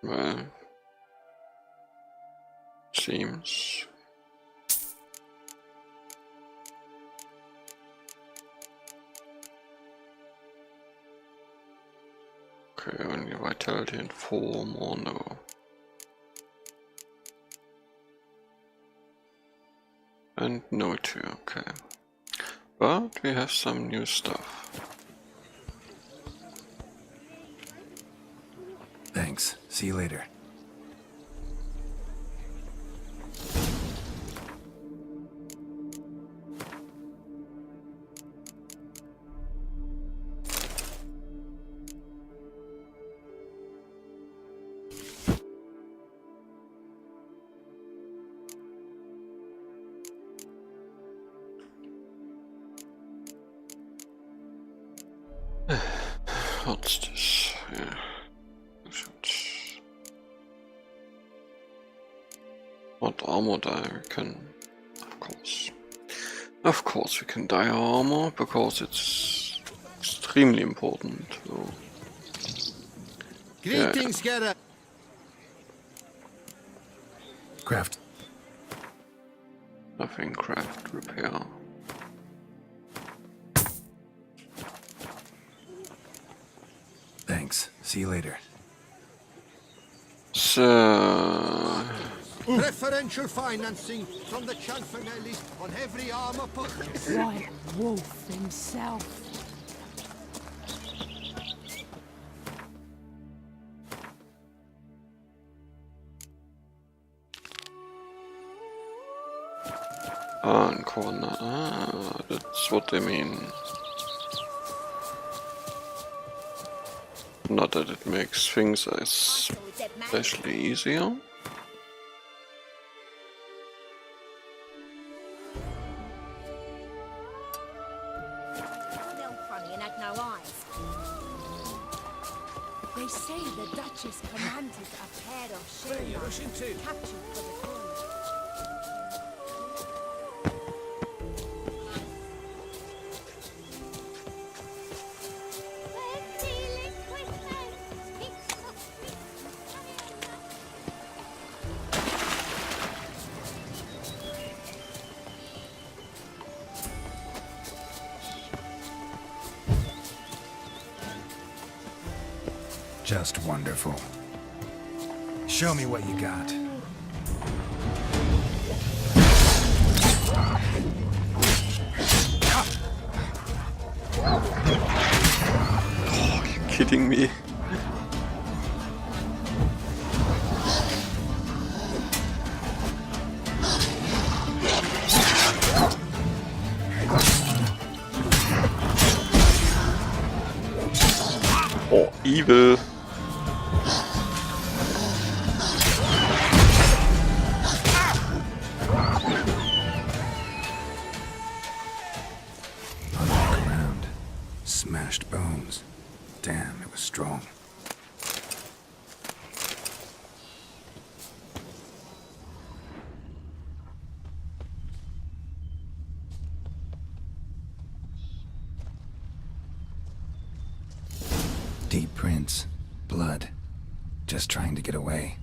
Well, seems. Okay, only vitality and 4 more, no. And no 2, okay. But we have some new stuff. Thanks. See you later. What's this? Yeah. What armor dye we can, of course we can dye our armor, because it's extremely important. So, Greetings, Geralt. Craft. Nothing, craft, repair. Thanks. See you later. So... Preferential financing from the Cianfanellis on every armor purchase. White Wolf himself. and corner. That's what they mean. Not that it makes things especially easier. They say the Duchess commanded a pair of Shayla captured for the throne. Just wonderful. Show me what you got. Oh, you're kidding me. Oh, evil. Smashed bones. Damn, it was strong. Deep prints. Blood. Just trying to get away.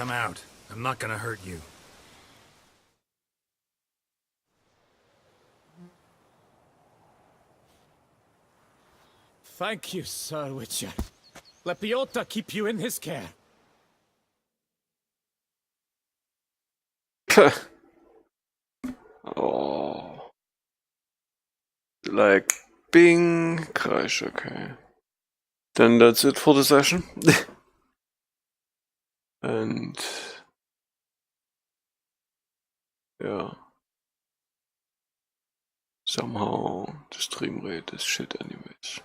come out. I'm not gonna hurt you. Thank you, Sir Witcher. Let Biota keep you in his care. Oh. Like, bing, crash, okay. Then that's it for the session. And yeah. Somehow the stream rate is shit anyways.